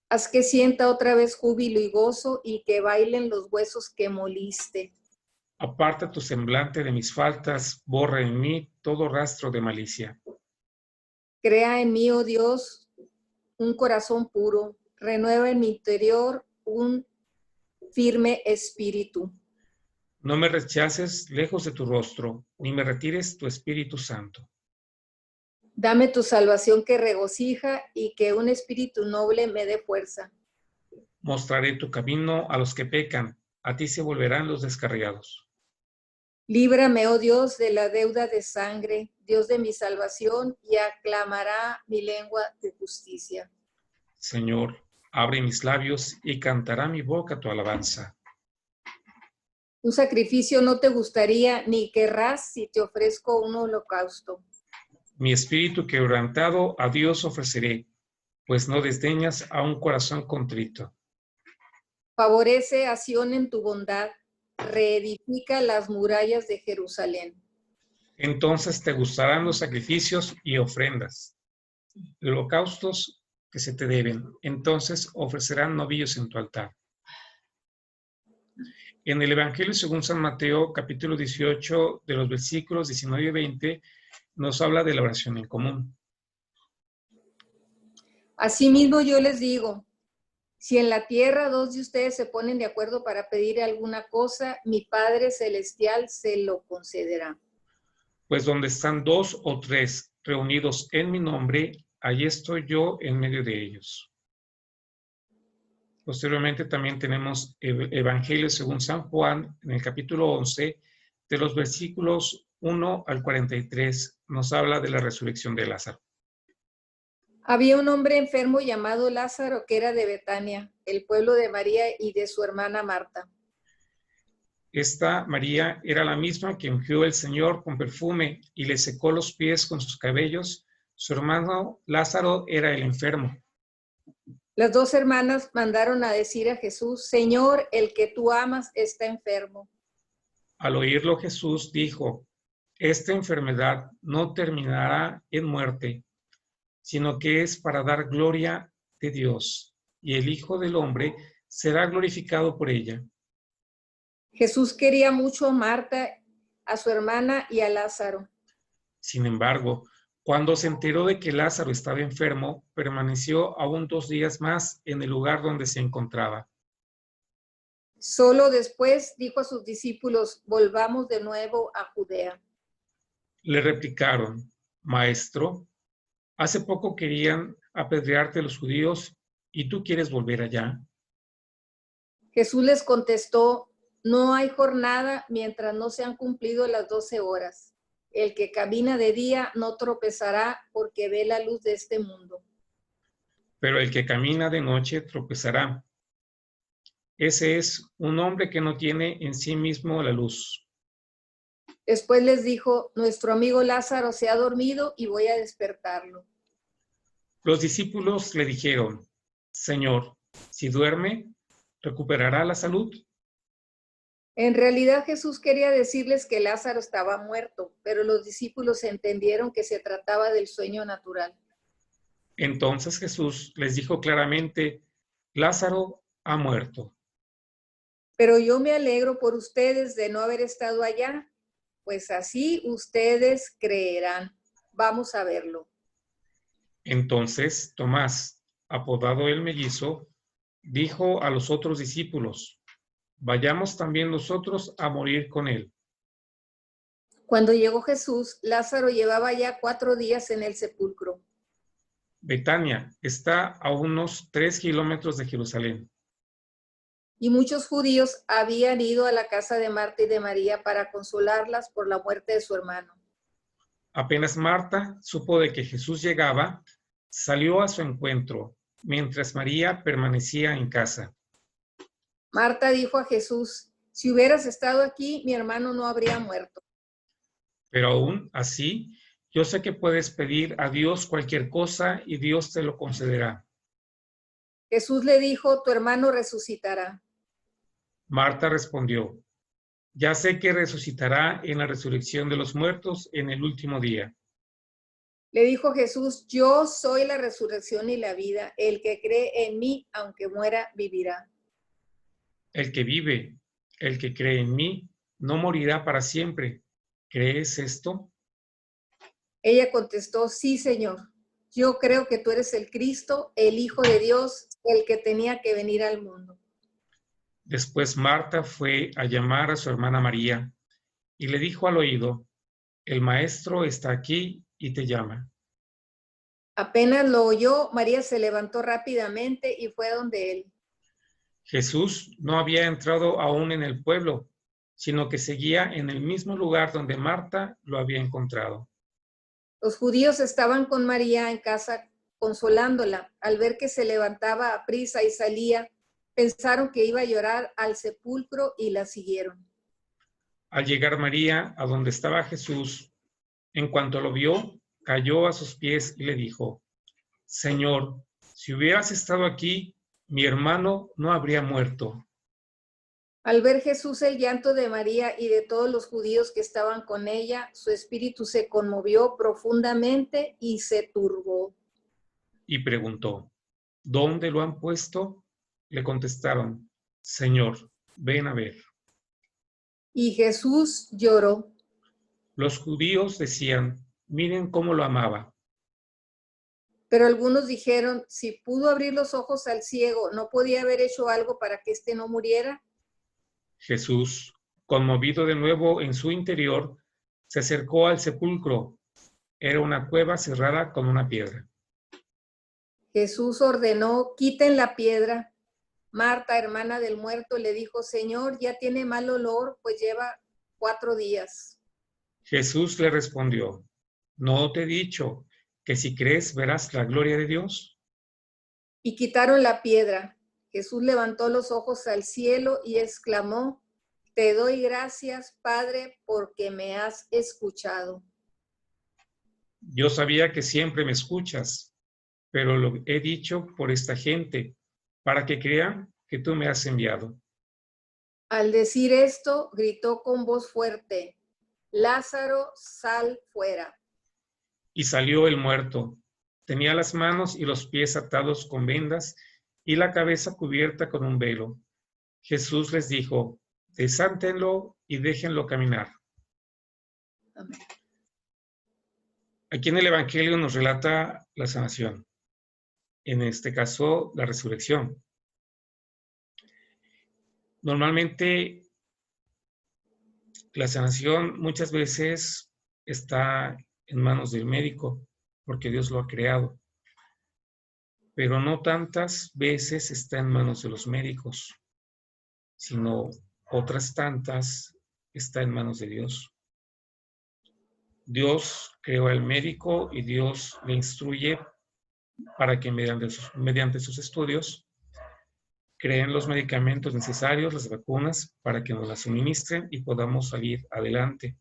S2: Haz que sienta otra vez júbilo y gozo y que bailen los huesos que moliste.
S1: Aparta tu semblante de mis faltas, borra en mí todo rastro de malicia.
S2: Crea en mí, oh Dios, un corazón puro. Renueva en mi interior un firme espíritu.
S1: No me rechaces lejos de tu rostro, ni me retires tu Espíritu Santo.
S2: Dame tu salvación que regocija y que un espíritu noble me dé fuerza.
S1: Mostraré tu camino a los que pecan, a ti se volverán los descarriados.
S2: Líbrame, oh Dios, de la deuda de sangre, Dios de mi salvación, y aclamará mi lengua de justicia.
S1: Señor, abre mis labios y cantará mi boca tu alabanza.
S2: Un sacrificio no te gustaría ni querrás si te ofrezco un holocausto.
S1: Mi espíritu quebrantado a Dios ofreceré, pues no desdeñas a un corazón contrito.
S2: Favorece a Sión en tu bondad, reedifica las murallas de Jerusalén.
S1: Entonces te gustarán los sacrificios y ofrendas, holocaustos que se te deben. Entonces ofrecerán novillos en tu altar. En el Evangelio según San Mateo, capítulo 18, de los versículos 19 y 20, nos habla de la oración en común.
S2: Asimismo yo les digo, si en la tierra dos de ustedes se ponen de acuerdo para pedir alguna cosa, mi Padre Celestial se lo concederá.
S1: Pues donde están dos o tres reunidos en mi nombre, allí estoy yo en medio de ellos. Posteriormente también tenemos el Evangelio según San Juan, en el capítulo 11, de los versículos 1 al 43, nos habla de la resurrección de Lázaro.
S2: Había un hombre enfermo llamado Lázaro que era de Betania, el pueblo de María y de su hermana Marta.
S1: Esta María era la misma que ungió el Señor con perfume y le secó los pies con sus cabellos. Su hermano Lázaro era el enfermo.
S2: Las dos hermanas mandaron a decir a Jesús, Señor, el que tú amas está enfermo.
S1: Al oírlo Jesús dijo, esta enfermedad no terminará en muerte, sino que es para dar gloria de Dios, y el Hijo del Hombre será glorificado por ella.
S2: Jesús quería mucho a Marta, a su hermana y a Lázaro.
S1: Sin embargo, cuando se enteró de que Lázaro estaba enfermo, permaneció aún 2 días más en el lugar donde se encontraba.
S2: Solo después dijo a sus discípulos, volvamos de nuevo a Judea.
S1: Le replicaron, Maestro, hace poco querían apedrearte los judíos y tú quieres volver allá.
S2: Jesús les contestó, no hay jornada mientras no se han cumplido las 12 horas. El que camina de día no tropezará porque ve la luz de este mundo.
S1: Pero el que camina de noche tropezará. Ese es un hombre que no tiene en sí mismo la luz.
S2: Después les dijo, nuestro amigo Lázaro se ha dormido y voy a despertarlo.
S1: Los discípulos le dijeron, Señor, si duerme, ¿recuperará la salud?
S2: En realidad Jesús quería decirles que Lázaro estaba muerto, pero los discípulos entendieron que se trataba del sueño natural.
S1: Entonces Jesús les dijo claramente, Lázaro ha muerto.
S2: Pero yo me alegro por ustedes de no haber estado allá, pues así ustedes creerán. Vamos a verlo.
S1: Entonces Tomás, apodado el mellizo, dijo a los otros discípulos, vayamos también nosotros a morir con él.
S2: Cuando llegó Jesús, Lázaro llevaba ya 4 días en el sepulcro.
S1: Betania está a unos 3 kilómetros de Jerusalén.
S2: Y muchos judíos habían ido a la casa de Marta y de María para consolarlas por la muerte de su hermano.
S1: Apenas Marta supo de que Jesús llegaba, salió a su encuentro, mientras María permanecía en casa.
S2: Marta dijo a Jesús, si hubieras estado aquí, mi hermano no habría muerto.
S1: Pero aún así, yo sé que puedes pedir a Dios cualquier cosa y Dios te lo concederá.
S2: Jesús le dijo, tu hermano resucitará.
S1: Marta respondió, ya sé que resucitará en la resurrección de los muertos en el último día.
S2: Le dijo Jesús, yo soy la resurrección y la vida. El que cree en mí, aunque muera, vivirá.
S1: El que vive, el que cree en mí, no morirá para siempre. ¿Crees esto?
S2: Ella contestó, sí, Señor. Yo creo que tú eres el Cristo, el Hijo de Dios, el que tenía que venir al mundo.
S1: Después Marta fue a llamar a su hermana María y le dijo al oído, el maestro está aquí y te llama.
S2: Apenas lo oyó, María se levantó rápidamente y fue donde él.
S1: Jesús no había entrado aún en el pueblo, sino que seguía en el mismo lugar donde Marta lo había encontrado.
S2: Los judíos estaban con María en casa consolándola. Al ver que se levantaba aprisa y salía, pensaron que iba a llorar al sepulcro y la siguieron.
S1: Al llegar María a donde estaba Jesús, en cuanto lo vio, cayó a sus pies y le dijo: Señor, si hubieras estado aquí, mi hermano no habría muerto.
S2: Al ver Jesús el llanto de María y de todos los judíos que estaban con ella, su espíritu se conmovió profundamente y se turbó.
S1: Y preguntó: ¿Dónde lo han puesto? Le contestaron: Señor, ven a ver.
S2: Y Jesús lloró.
S1: Los judíos decían: miren cómo lo amaba.
S2: Pero algunos dijeron: si pudo abrir los ojos al ciego, ¿no podía haber hecho algo para que éste no muriera?
S1: Jesús, conmovido de nuevo en su interior, se acercó al sepulcro. Era una cueva cerrada con una piedra.
S2: Jesús ordenó: quiten la piedra. Marta, hermana del muerto, le dijo: Señor, ya tiene mal olor, pues lleva 4 días.
S1: Jesús le respondió: ¿no te he dicho que si crees verás la gloria de Dios?
S2: Y quitaron la piedra. Jesús levantó los ojos al cielo y exclamó: te doy gracias, Padre, porque me has escuchado.
S1: Yo sabía que siempre me escuchas, pero lo he dicho por esta gente, para que crean que tú me has enviado.
S2: Al decir esto, gritó con voz fuerte: Lázaro, sal fuera.
S1: Y salió el muerto. Tenía las manos y los pies atados con vendas y la cabeza cubierta con un velo. Jesús les dijo: desántenlo y déjenlo caminar.
S2: Amén.
S1: Aquí en el Evangelio nos relata la sanación, en este caso la resurrección. Normalmente la sanación muchas veces está en manos del médico, porque Dios lo ha creado, pero no tantas veces está en manos de los médicos, sino otras tantas está en manos de Dios. Dios creó al médico y Dios le instruye para que mediante sus estudios creen los medicamentos necesarios, las vacunas, para que nos las suministren y podamos salir adelante.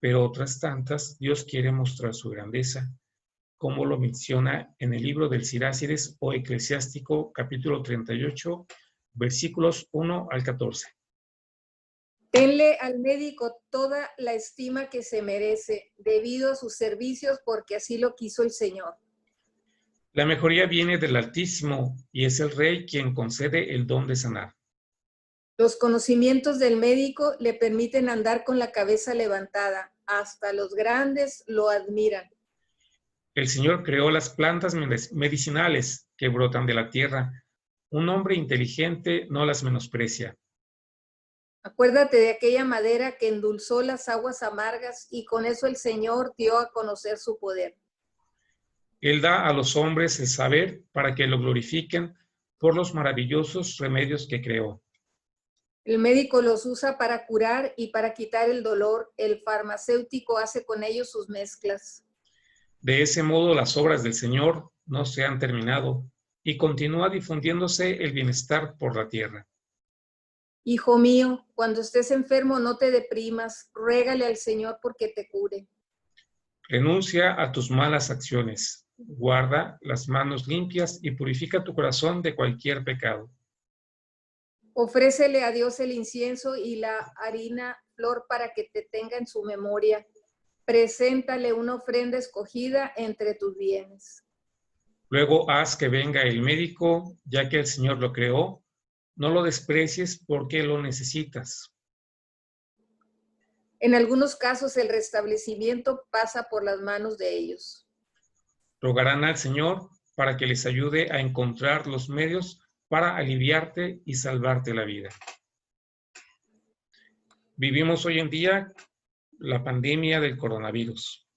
S1: Pero otras tantas, Dios quiere mostrar su grandeza, como lo menciona en el libro del Sirácides o Eclesiástico, capítulo 38, versículos 1 al 14.
S2: Denle al médico toda la estima que se merece, debido a sus servicios, porque así lo quiso el Señor.
S1: La mejoría viene del Altísimo y es el Rey quien concede el don de sanar.
S2: Los conocimientos del médico le permiten andar con la cabeza levantada. Hasta los grandes lo admiran.
S1: El Señor creó las plantas medicinales que brotan de la tierra. Un hombre inteligente no las menosprecia.
S2: Acuérdate de aquella madera que endulzó las aguas amargas y con eso el Señor dio a conocer su poder.
S1: Él da a los hombres el saber para que lo glorifiquen por los maravillosos remedios que creó.
S2: El médico los usa para curar y para quitar el dolor. El farmacéutico hace con ellos sus mezclas.
S1: De ese modo, las obras del Señor no se han terminado y continúa difundiéndose el bienestar por la tierra.
S2: Hijo mío, cuando estés enfermo no te deprimas, ruégale al Señor porque te cure.
S1: Renuncia a tus malas acciones, guarda las manos limpias y purifica tu corazón de cualquier pecado.
S2: Ofrécele a Dios el incienso y la harina flor para que te tenga en su memoria. Preséntale una ofrenda escogida entre tus bienes.
S1: Luego haz que venga el médico, ya que el Señor lo creó. No lo desprecies porque lo necesitas.
S2: En algunos casos el restablecimiento pasa por las manos de ellos.
S1: Rogarán al Señor para que les ayude a encontrar los medios para aliviarte y salvarte la vida. Vivimos hoy en día la pandemia del coronavirus,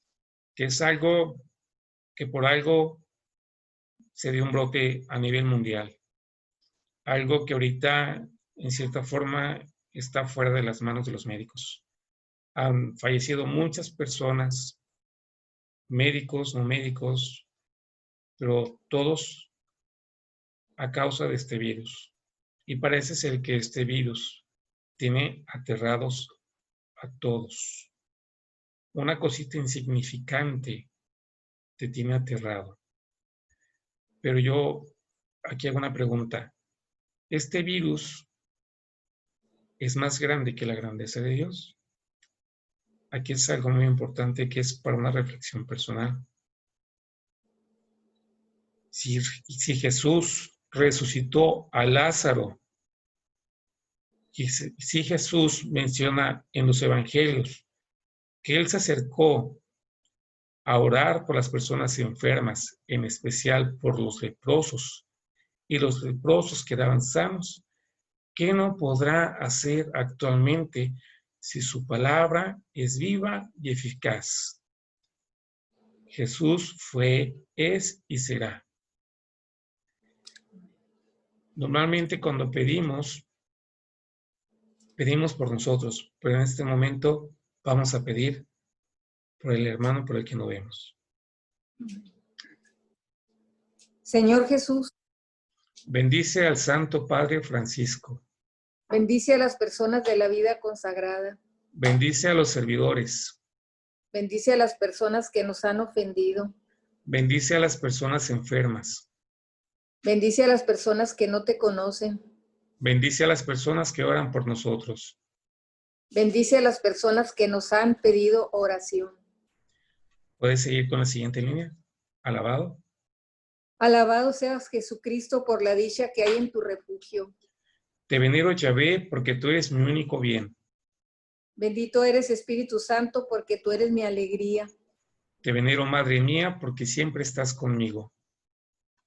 S1: que es algo que por algo se dio un brote a nivel mundial. Algo que ahorita, en cierta forma, está fuera de las manos de los médicos. Han fallecido muchas personas, médicos, no médicos, pero todos a causa de este virus. Y parece ser que este virus tiene aterrados a todos. Una cosita insignificante te tiene aterrado. Pero yo aquí hago una pregunta. ¿Este virus es más grande que la grandeza de Dios? Aquí es algo muy importante que es para una reflexión personal. Si Jesús resucitó a Lázaro, y si Jesús menciona en los evangelios que Él se acercó a orar por las personas enfermas, en especial por los leprosos, y los leprosos quedaban sanos, ¿qué no podrá hacer actualmente si su palabra es viva y eficaz? Jesús fue, es y será. Normalmente cuando pedimos por nosotros, pero en este momento vamos a pedir por el hermano por el que no vemos.
S2: Señor Jesús,
S1: Bendice al Santo Padre Francisco.
S2: bendice a las personas de la vida consagrada.
S1: Bendice a los servidores.
S2: Bendice a las personas que nos han ofendido.
S1: Bendice a las personas enfermas.
S2: Bendice a las personas que no te conocen.
S1: Bendice a las personas que oran por nosotros.
S2: Bendice a las personas que nos han pedido oración.
S1: ¿Puedes seguir con la siguiente línea? Alabado.
S2: Alabado seas Jesucristo por la dicha que hay en tu refugio.
S1: Te venero, Yahvé, porque tú eres mi único bien.
S2: Bendito eres, Espíritu Santo, porque tú eres mi alegría.
S1: Te venero, Madre mía, porque siempre estás conmigo.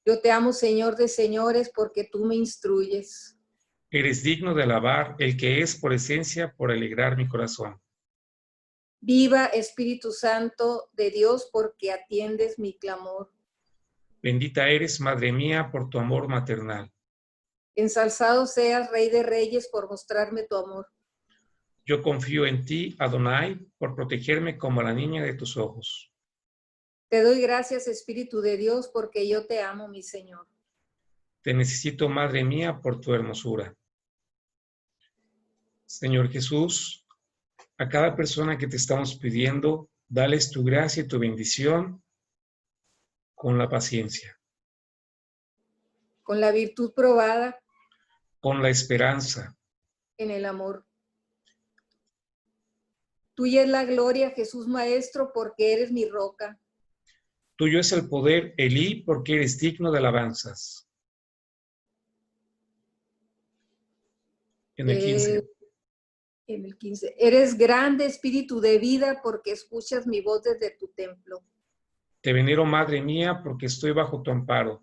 S2: Yo te amo, Señor de señores, porque tú me instruyes.
S1: Eres digno de alabar el que es por esencia, por alegrar mi corazón.
S2: Viva Espíritu Santo de Dios, porque atiendes mi clamor.
S1: Bendita eres, Madre mía, por tu amor maternal.
S2: Ensalzado seas, Rey de Reyes, por mostrarme tu amor.
S1: Yo confío en ti, Adonai, por protegerme como la niña de tus ojos.
S2: Te doy gracias, Espíritu de Dios, porque yo te amo, mi Señor.
S1: Te necesito, Madre mía, por tu hermosura. Señor Jesús, a cada persona que te estamos pidiendo, dales tu gracia y tu bendición con la paciencia,
S2: Con la virtud probada
S1: con la esperanza.
S2: en el amor. Tuya es la gloria, Jesús Maestro, porque eres mi roca.
S1: Tuyo es el poder, Elí, porque eres digno de alabanzas. En el 15.
S2: En el 15. Eres grande, Espíritu de vida, porque escuchas mi voz desde tu templo.
S1: Te venero, Madre mía, porque estoy bajo tu amparo.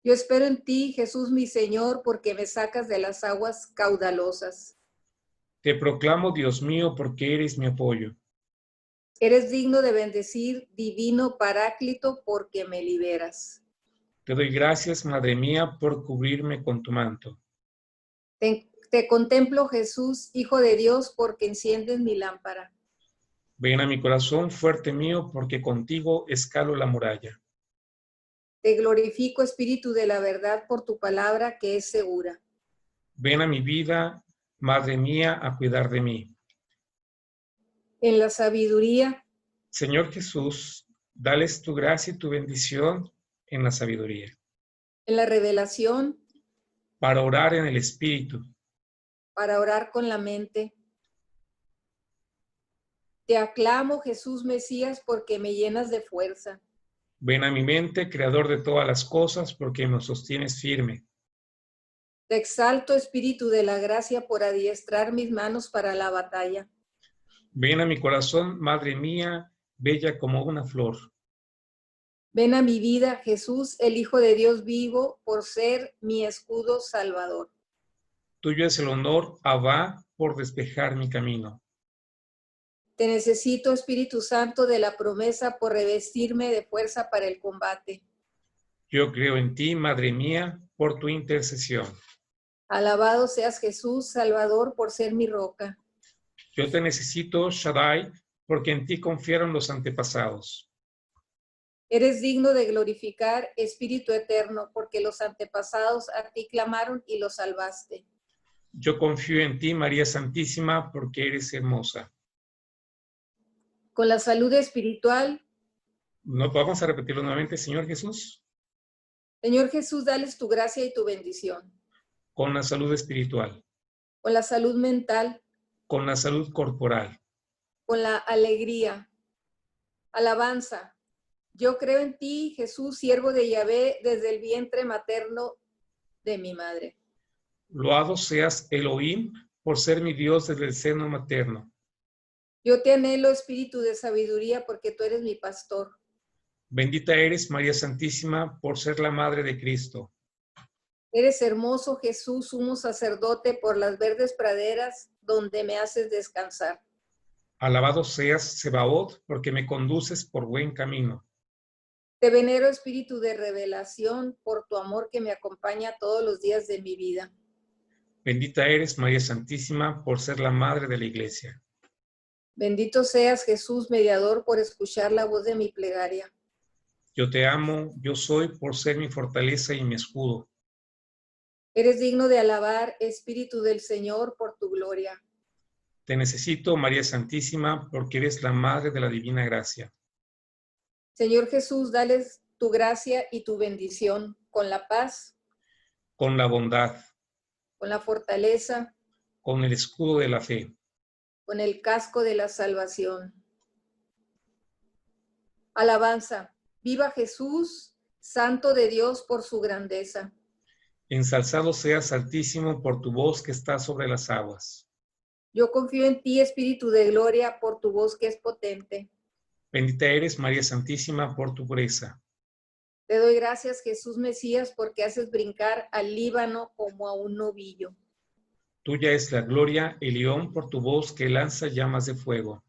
S2: Yo espero en ti, Jesús mi Señor, porque me sacas de las aguas caudalosas.
S1: Te proclamo, Dios mío, porque eres mi apoyo.
S2: Eres digno de bendecir, divino Paráclito, porque me liberas.
S1: Te doy gracias, Madre mía, por cubrirme con tu manto.
S2: Te contemplo, Jesús, Hijo de Dios, porque enciendes mi lámpara.
S1: Ven a mi corazón, fuerte mío, porque contigo escalo la muralla.
S2: Te glorifico, Espíritu de la verdad, por tu palabra que es segura.
S1: Ven a mi vida, Madre mía, a cuidar de mí.
S2: En la sabiduría,
S1: Señor Jesús, dales tu gracia y tu bendición en la sabiduría.
S2: en la revelación,
S1: Para orar en el Espíritu.
S2: para orar con la mente. Te aclamo, Jesús Mesías, porque me llenas de fuerza.
S1: Ven a mi mente, Creador de todas las cosas, porque me sostienes firme.
S2: Te exalto, Espíritu de la gracia, por adiestrar mis manos para la batalla.
S1: Ven a mi corazón, Madre mía, bella como una flor.
S2: Ven a mi vida, Jesús, el Hijo de Dios vivo, por ser mi escudo salvador.
S1: Tuyo es el honor, Abba, por despejar mi camino.
S2: Te necesito, Espíritu Santo de la promesa, por revestirme de fuerza para el combate.
S1: Yo creo en ti, Madre mía, por tu intercesión.
S2: Alabado seas Jesús, Salvador, por ser mi roca.
S1: Yo te necesito, Shaddai, porque en ti confiaron los antepasados.
S2: Eres digno de glorificar, Espíritu eterno, porque los antepasados a ti clamaron y los salvaste.
S1: Yo confío en ti, María Santísima, porque eres hermosa.
S2: Con la salud espiritual,
S1: ¿No vamos a repetirlo nuevamente, Señor Jesús?
S2: Señor Jesús, dales tu gracia y tu bendición.
S1: Con la salud espiritual,
S2: Con la salud mental,
S1: con la salud corporal,
S2: con la alegría. Alabanza. Yo creo en ti, Jesús, siervo de Yahvé, desde el vientre materno de mi madre.
S1: loado seas Elohim por ser mi Dios desde el seno materno.
S2: Yo te anhelo, espíritu de sabiduría, porque tú eres mi pastor.
S1: Bendita eres, María Santísima, por ser la Madre de Cristo.
S2: Eres hermoso, Jesús, sumo sacerdote, por las verdes praderas donde me haces descansar.
S1: Alabado seas, Sebaot, porque me conduces por buen camino.
S2: Te venero, espíritu de revelación, por tu amor que me acompaña todos los días de mi vida.
S1: Bendita eres, María Santísima, por ser la Madre de la Iglesia.
S2: Bendito seas, Jesús, mediador, por escuchar la voz de mi plegaria.
S1: Yo te amo, yo soy, por ser mi fortaleza y mi escudo.
S2: Eres digno de alabar, Espíritu del Señor, por tu gloria.
S1: Te necesito, María Santísima, porque eres la Madre de la Divina Gracia.
S2: Señor Jesús, dales tu gracia y tu bendición con la paz,
S1: Con la bondad,
S2: con la fortaleza,
S1: con el escudo de la fe.
S2: con el casco de la salvación. Alabanza. Viva Jesús, Santo de Dios, por su grandeza.
S1: Ensalzado seas, Altísimo, por tu voz que está sobre las aguas.
S2: Yo confío en ti, Espíritu de gloria, por tu voz que es potente.
S1: Bendita eres, María Santísima, por tu pureza.
S2: Te doy gracias, Jesús Mesías, porque haces brincar al Líbano como a un novillo.
S1: Tuya es la gloria, Elión, por tu voz que lanza llamas de fuego.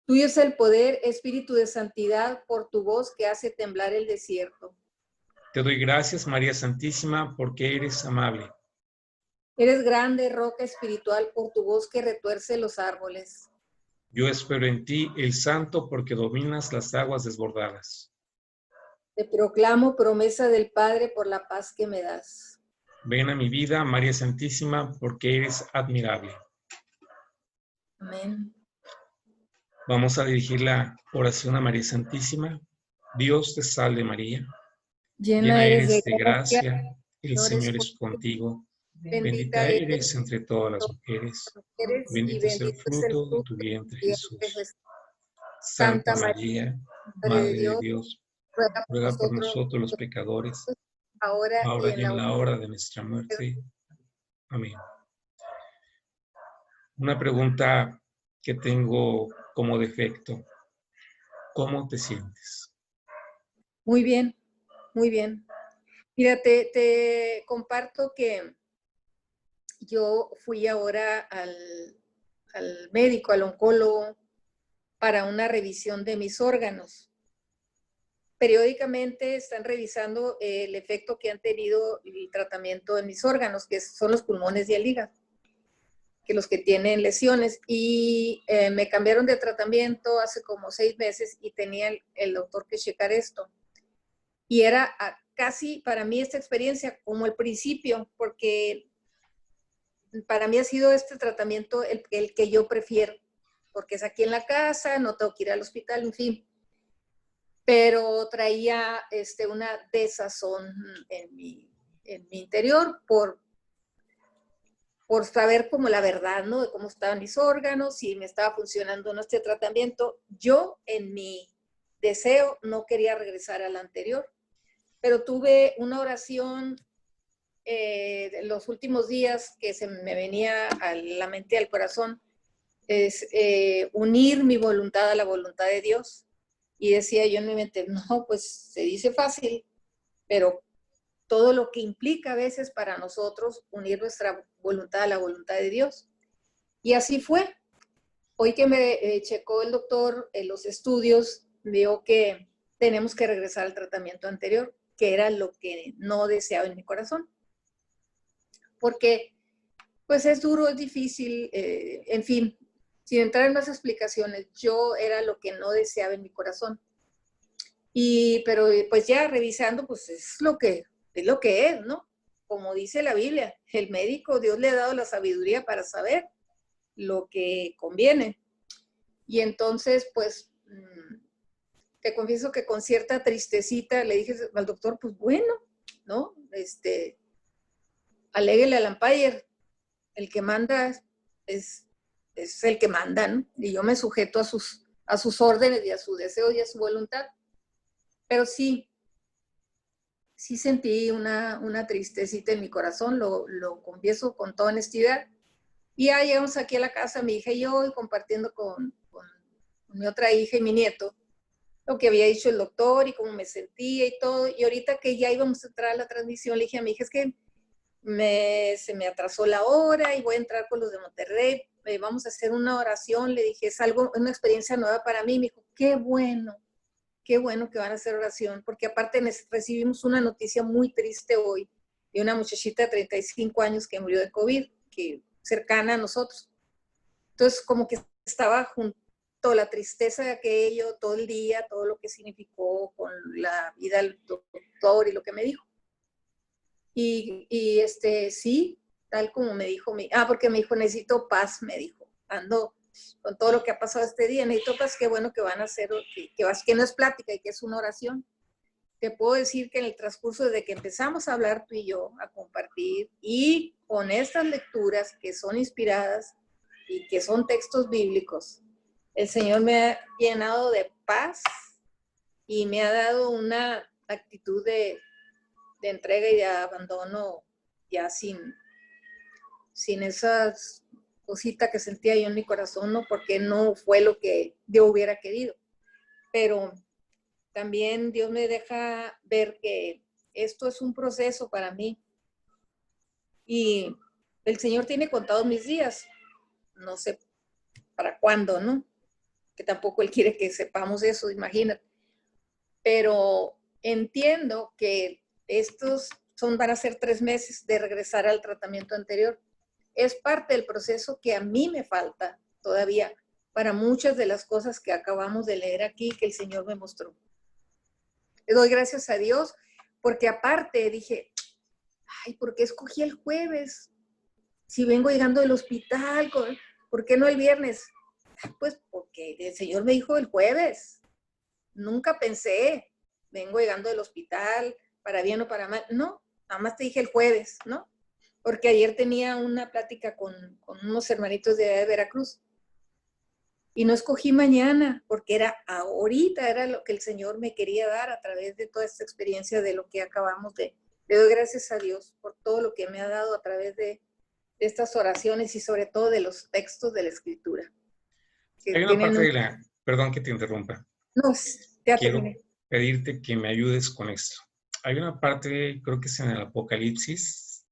S2: Tuyo es el poder, Espíritu de santidad, por tu voz que hace temblar el desierto.
S1: Te doy gracias, María Santísima, porque eres amable.
S2: Eres grande, roca espiritual, por tu voz que retuerce los árboles.
S1: Yo espero en ti, el Santo, porque dominas las aguas desbordadas.
S2: Te proclamo promesa del Padre por la paz que me das.
S1: Ven a mi vida, María Santísima, porque eres admirable.
S2: Amén.
S1: Vamos a dirigir la oración a María Santísima. Dios te salve María, llena eres de gracia, el Señor es contigo. Bendita eres entre todas las mujeres, bendito es el fruto de tu vientre, Jesús. Santa María, Madre de Dios, ruega por nosotros los pecadores,
S2: ahora
S1: y en la hora de nuestra muerte. Amén. Una pregunta que tengo como defecto. ¿Cómo te sientes?
S2: Muy bien, muy bien. Mira, te comparto que yo fui ahora al médico, al oncólogo, para una revisión de mis órganos. Periódicamente están revisando el efecto que han tenido el tratamiento en mis órganos, que son los pulmones y el hígado, que los que tienen lesiones. Y me cambiaron de tratamiento hace como 6 meses y tenía el doctor que checar esto. Y era casi para mí esta experiencia como el principio, porque para mí ha sido este tratamiento el que yo prefiero, porque es aquí en la casa, no tengo que ir al hospital, en fin. Pero traía una desazón en mi interior por saber como la verdad, ¿no? De cómo estaban mis órganos, si me estaba funcionando no este tratamiento. Yo en mi deseo no quería regresar al anterior, pero tuve una oración los últimos días que se me venía a la mente y al corazón, es unir mi voluntad a la voluntad de Dios. Y decía yo en mi mente, no, pues se dice fácil, pero todo lo que implica a veces para nosotros unir nuestra voluntad a la voluntad de Dios. Y así fue. Hoy que me checó el doctor en los estudios, vio que tenemos que regresar al tratamiento anterior, que era lo que no deseaba en mi corazón. porque pues es duro, es difícil, en fin, sin entrar en más explicaciones, yo era lo que no deseaba en mi corazón. Pero pues ya revisando, pues es lo que es, ¿no? Como dice la Biblia, el médico, Dios le ha dado la sabiduría para saber lo que conviene. Y entonces, pues, te confieso que con cierta tristecita le dije al doctor, pues bueno, ¿no? Aléguele al umpire, el que manda es el que manda, ¿no? Y yo me sujeto a sus órdenes y a su deseo y a su voluntad. Pero sí sentí una tristecita en mi corazón, lo confieso con toda honestidad. Y ya llegamos aquí a la casa, mi hija y yo, y compartiendo con mi otra hija y mi nieto, lo que había dicho el doctor y cómo me sentía y todo. Y ahorita que ya íbamos a entrar a la transmisión, le dije a mi hija, es que se me atrasó la hora y voy a entrar con los de Monterrey, vamos a hacer una oración. Le dije, es una experiencia nueva para mí. Me dijo, qué bueno que van a hacer oración, porque aparte recibimos una noticia muy triste hoy de una muchachita de 35 años que murió de COVID, que cercana a nosotros. Entonces, como que estaba junto la tristeza de aquello, todo el día, todo lo que significó con la vida del doctor y lo que me dijo. Y sí, tal como me dijo, porque me dijo, necesito paz, me dijo, ando con todo lo que ha pasado este día, necesito paz, qué bueno que van a hacer, que no es plática y que es una oración. Te puedo decir que en el transcurso desde que empezamos a hablar tú y yo, a compartir, y con estas lecturas que son inspiradas y que son textos bíblicos, el Señor me ha llenado de paz y me ha dado una actitud de entrega y de abandono, ya sin esas cositas que sentía yo en mi corazón, ¿no? Porque no fue lo que yo hubiera querido. Pero también Dios me deja ver que esto es un proceso para mí. Y el Señor tiene contados mis días. No sé para cuándo, ¿no? Que tampoco Él quiere que sepamos eso, imagínate. Pero entiendo que estos van a ser 3 meses de regresar al tratamiento anterior. Es parte del proceso que a mí me falta todavía para muchas de las cosas que acabamos de leer aquí que el Señor me mostró. Le doy gracias a Dios porque aparte dije, ay, ¿por qué escogí el jueves? Si vengo llegando del hospital, ¿por qué no el viernes? Pues porque el Señor me dijo el jueves. Nunca pensé, vengo llegando del hospital, para bien o para mal. No, nada más te dije el jueves, ¿no? Porque ayer tenía una plática con unos hermanitos de Veracruz y no escogí mañana porque era ahorita, era lo que el Señor me quería dar a través de toda esta experiencia de lo que acabamos de. Le doy gracias a Dios por todo lo que me ha dado a través de estas oraciones y sobre todo de los textos de la Escritura.
S1: Hay una parte de la, perdón que te interrumpa.
S2: No, ya terminé.
S1: Quiero pedirte que me ayudes con esto. Hay una parte, creo que es en el Apocalipsis,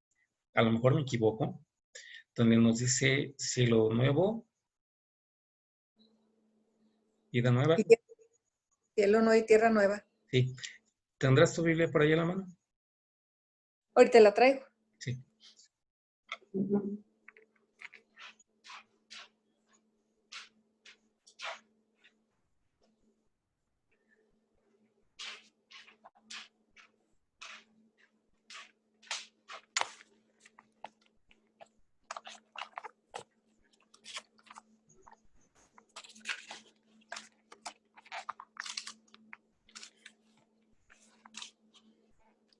S1: a lo mejor me equivoco, donde nos dice cielo nuevo, vida nueva.
S2: Cielo nuevo y tierra nueva.
S1: Sí. ¿Tendrás tu Biblia por ahí a la mano?
S2: Ahorita la traigo.
S1: Sí.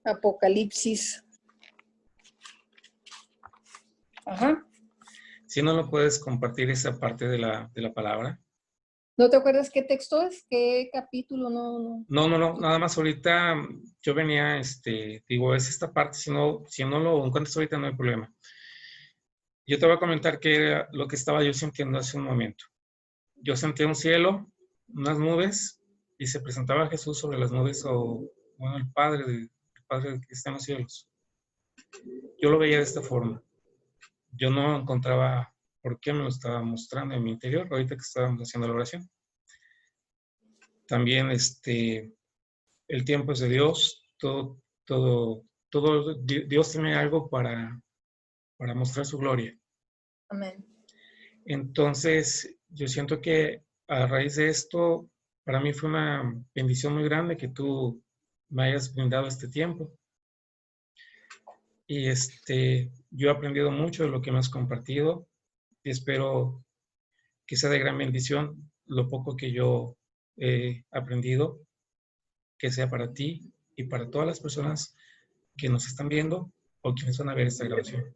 S2: Apocalipsis. Ajá.
S1: Si no lo puedes compartir esa parte de la palabra.
S2: ¿No te acuerdas qué texto es? ¿Qué capítulo?
S1: No, nada más ahorita yo venía, digo, es esta parte, si no lo encuentras ahorita no hay problema. Yo te voy a comentar qué era lo que estaba yo sintiendo hace un momento. Yo sentía un cielo, unas nubes, y se presentaba Jesús sobre las nubes, el Padre que está en los cielos. Yo lo veía de esta forma. Yo no encontraba por qué me lo estaba mostrando en mi interior, ahorita que estábamos haciendo la oración. También, el tiempo es de Dios, todo, Dios tiene algo para para mostrar su gloria.
S2: Amén.
S1: Entonces, yo siento que a raíz de esto, para mí fue una bendición muy grande que tú me hayas brindado este tiempo. Y yo he aprendido mucho de lo que me has compartido y espero que sea de gran bendición lo poco que yo he aprendido, que sea para ti y para todas las personas que nos están viendo o quienes van a ver esta grabación.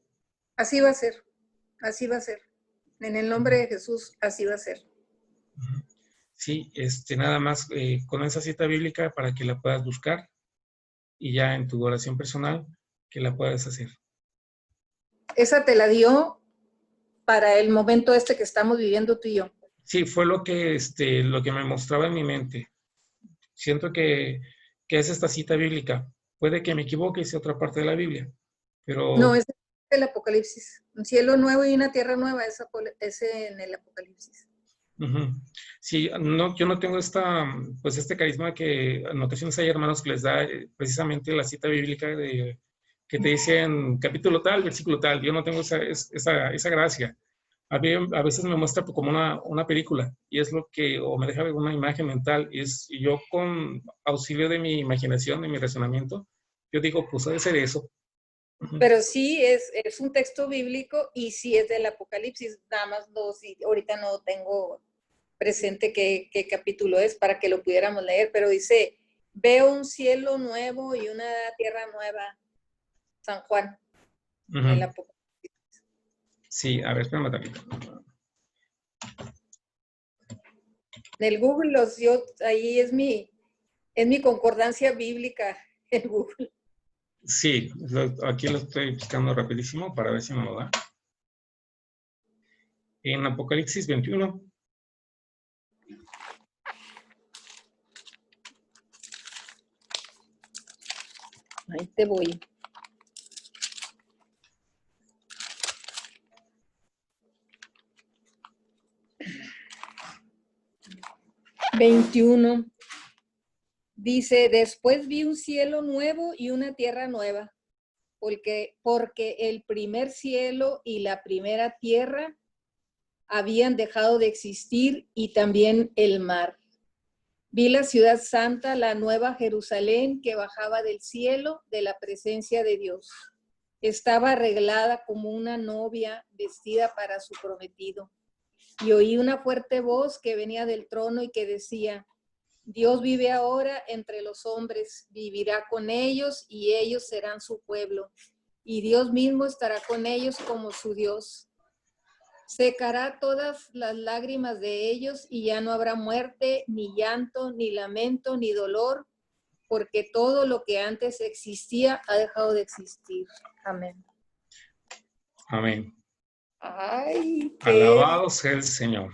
S2: Así va a ser, así va a ser. En el nombre de Jesús, así va a ser.
S1: Sí, nada más con esa cita bíblica para que la puedas buscar y ya en tu oración personal que la puedas hacer.
S2: Esa te la dio para el momento que estamos viviendo tú y yo.
S1: Sí, fue lo que me mostraba en mi mente. Siento que es esta cita bíblica. Puede que me equivoque y sea otra parte de la Biblia, pero...
S2: No, es el Apocalipsis. Un cielo nuevo y una tierra nueva, es en el Apocalipsis.
S1: Sí, no, yo no tengo pues este carisma que en ocasiones hay hermanos que les da precisamente la cita bíblica que te dicen capítulo tal, versículo tal. Yo no tengo esa gracia. A veces me muestra como una película y es o me deja ver una imagen mental y yo con auxilio de mi imaginación, de mi razonamiento, yo digo, pues debe ser eso.
S2: Pero sí es un texto bíblico y sí es del Apocalipsis, nada más ahorita no tengo presente qué capítulo es para que lo pudiéramos leer, pero dice, veo un cielo nuevo y una tierra nueva, San Juan, en el Apocalipsis.
S1: Sí, a ver, espérame también.
S2: En el Google, ahí es mi concordancia bíblica, el Google.
S1: Sí, aquí lo estoy buscando rapidísimo para ver si me lo da. En Apocalipsis 21.
S2: Ahí te voy. (21) dice, después vi un cielo nuevo y una tierra nueva, porque el primer cielo y la primera tierra habían dejado de existir y también el mar. Vi la ciudad santa, la nueva Jerusalén, que bajaba del cielo de la presencia de Dios. Estaba arreglada como una novia vestida para su prometido. Y oí una fuerte voz que venía del trono y que decía, Dios vive ahora entre los hombres, vivirá con ellos y ellos serán su pueblo. Y Dios mismo estará con ellos como su Dios. Secará todas las lágrimas de ellos y ya no habrá muerte, ni llanto, ni lamento, ni dolor, porque todo lo que antes existía ha dejado de existir. Amén.
S1: Amén.
S2: Ay,
S1: alabado sea el Señor.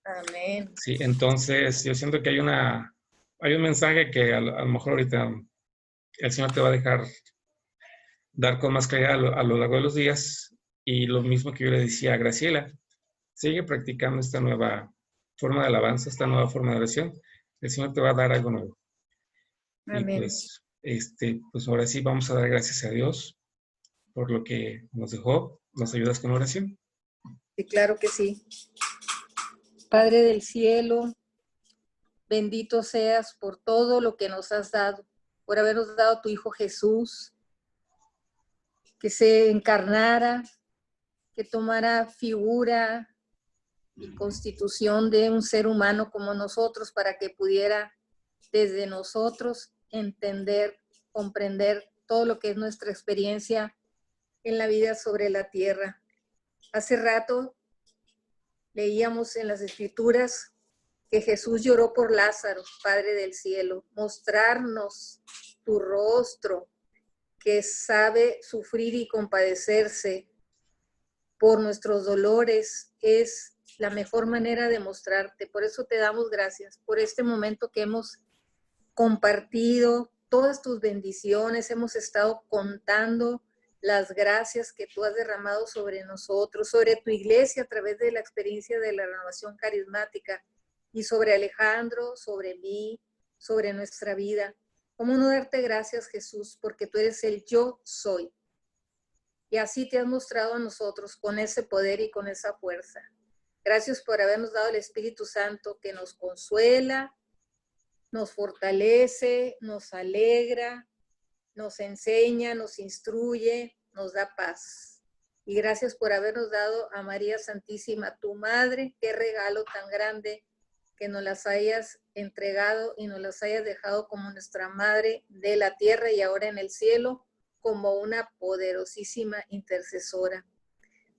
S2: Amén.
S1: Sí, entonces yo siento que hay un mensaje que a lo mejor ahorita el Señor te va a dejar dar con más claridad a lo largo de los días y lo mismo que yo le decía a Graciela, sigue practicando esta nueva forma de alabanza, esta nueva forma de oración, el Señor te va a dar algo nuevo.
S2: Amén.
S1: Y pues ahora sí vamos a dar gracias a Dios por lo que nos dejó. ¿Nos ayudas con oración?
S2: Sí, claro que sí. Padre del cielo, bendito seas por todo lo que nos has dado, por habernos dado a tu Hijo Jesús, que se encarnara, que tomara figura y constitución de un ser humano como nosotros para que pudiera desde nosotros entender, comprender todo lo que es nuestra experiencia en la vida sobre la tierra. Hace rato leíamos en las Escrituras que Jesús lloró por Lázaro, Padre del cielo, mostrarnos tu rostro, que sabe sufrir y compadecerse por nuestros dolores, es la mejor manera de mostrarte. Por eso te damos gracias, por este momento que hemos compartido, todas tus bendiciones, hemos estado contando las gracias que tú has derramado sobre nosotros, sobre tu iglesia a través de la experiencia de la renovación carismática y sobre Alejandro, sobre mí, sobre nuestra vida. ¿Cómo no darte gracias, Jesús? Porque tú eres el yo soy. y así te has mostrado a nosotros con ese poder y con esa fuerza. Gracias por habernos dado el Espíritu Santo que nos consuela, nos fortalece, nos alegra, nos enseña, nos instruye, nos da paz. Y gracias por habernos dado a María Santísima, tu Madre. Qué regalo tan grande que nos las hayas entregado y nos las hayas dejado como nuestra Madre de la tierra y ahora en el cielo, como una poderosísima intercesora.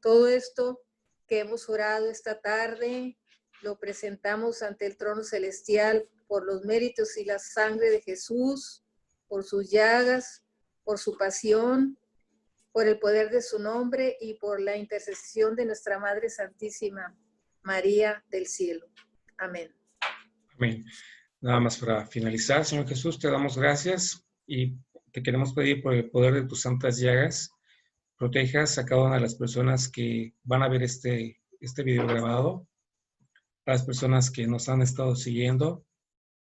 S2: Todo esto que hemos orado esta tarde, lo presentamos ante el trono celestial por los méritos y la sangre de Jesús, por sus llagas, por su pasión, por el poder de su nombre y por la intercesión de nuestra Madre Santísima, María del Cielo. Amén.
S1: Amén. Nada más para finalizar, Señor Jesús, te damos gracias y te queremos pedir por el poder de tus santas llagas, protejas a cada una de las personas que van a ver este video grabado, a las personas que nos han estado siguiendo,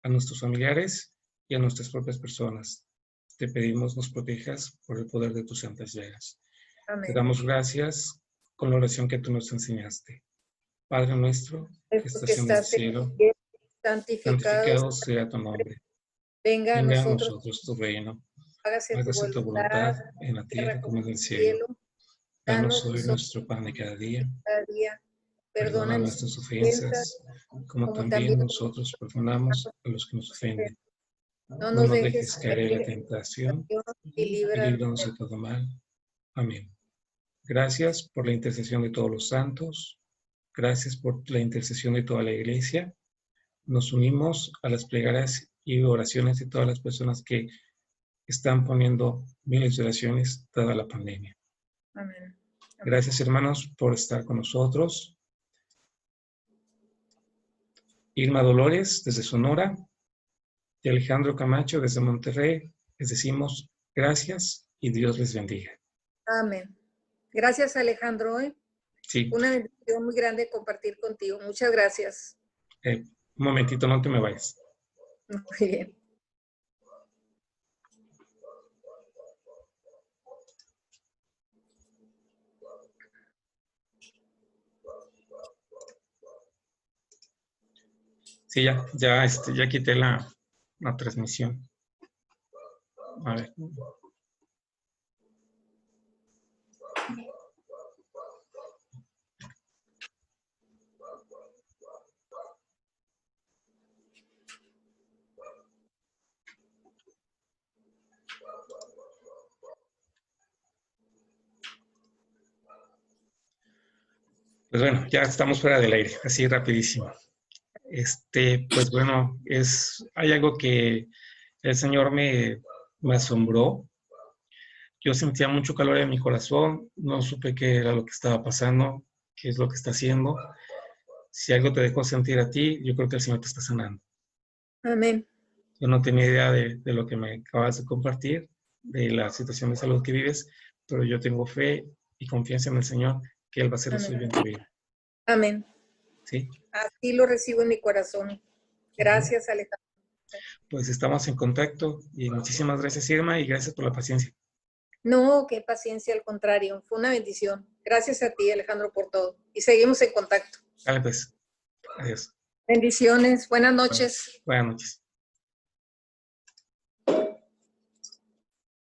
S1: a nuestros familiares y a nuestras propias personas. Te pedimos nos protejas por el poder de tus santas llagas.
S2: Amén.
S1: Te damos gracias con la oración que tú nos enseñaste. Padre nuestro, que estás en el cielo, santificado sea tu nombre.
S2: Venga a
S1: nosotros tu reino.
S2: Hágase
S1: tu voluntad en la tierra como en el cielo. Danos hoy nuestro pan de cada día. Perdona nuestras ofensas, como también nosotros perdonamos a los que nos ofenden. No nos dejes caer en la tentación
S2: y
S1: líbranos de todo mal. Amén. Gracias por la intercesión de todos los santos. Gracias por la intercesión de toda la iglesia. Nos unimos a las plegarias y oraciones de todas las personas que están poniendo miles de oraciones dada la pandemia.
S2: Amén.
S1: Gracias, hermanos, por estar con nosotros. Irma Dolores, desde Sonora, y Alejandro Camacho, desde Monterrey, les decimos gracias y Dios les bendiga.
S2: Amén. Gracias, Alejandro.
S1: Sí.
S2: Una bendición muy grande compartir contigo. Muchas gracias.
S1: Un momentito, no te me vayas.
S2: Muy bien.
S1: Sí, ya quité la transmisión. A ver. Pues bueno, ya estamos fuera del aire, así rapidísimo. Pues bueno, hay algo que el Señor me asombró. Yo sentía mucho calor en mi corazón, no supe qué era lo que estaba pasando, qué es lo que está haciendo. Si algo te dejó sentir a ti, yo creo que el Señor te está sanando.
S2: Amén.
S1: Yo no tenía idea de lo que me acabas de compartir, de la situación de salud que vives, pero yo tengo fe y confianza en el Señor que Él va a hacer eso en tu vida.
S2: Amén.
S1: ¿Sí?
S2: Así lo recibo en mi corazón. Gracias, Alejandro.
S1: Pues estamos en contacto y muchísimas gracias, Irma, y gracias por la paciencia.
S2: No, qué paciencia, al contrario. Fue una bendición. Gracias a ti, Alejandro, por todo. Y seguimos en contacto.
S1: Dale, pues. Adiós.
S2: Bendiciones. Buenas noches.
S1: Buenas noches.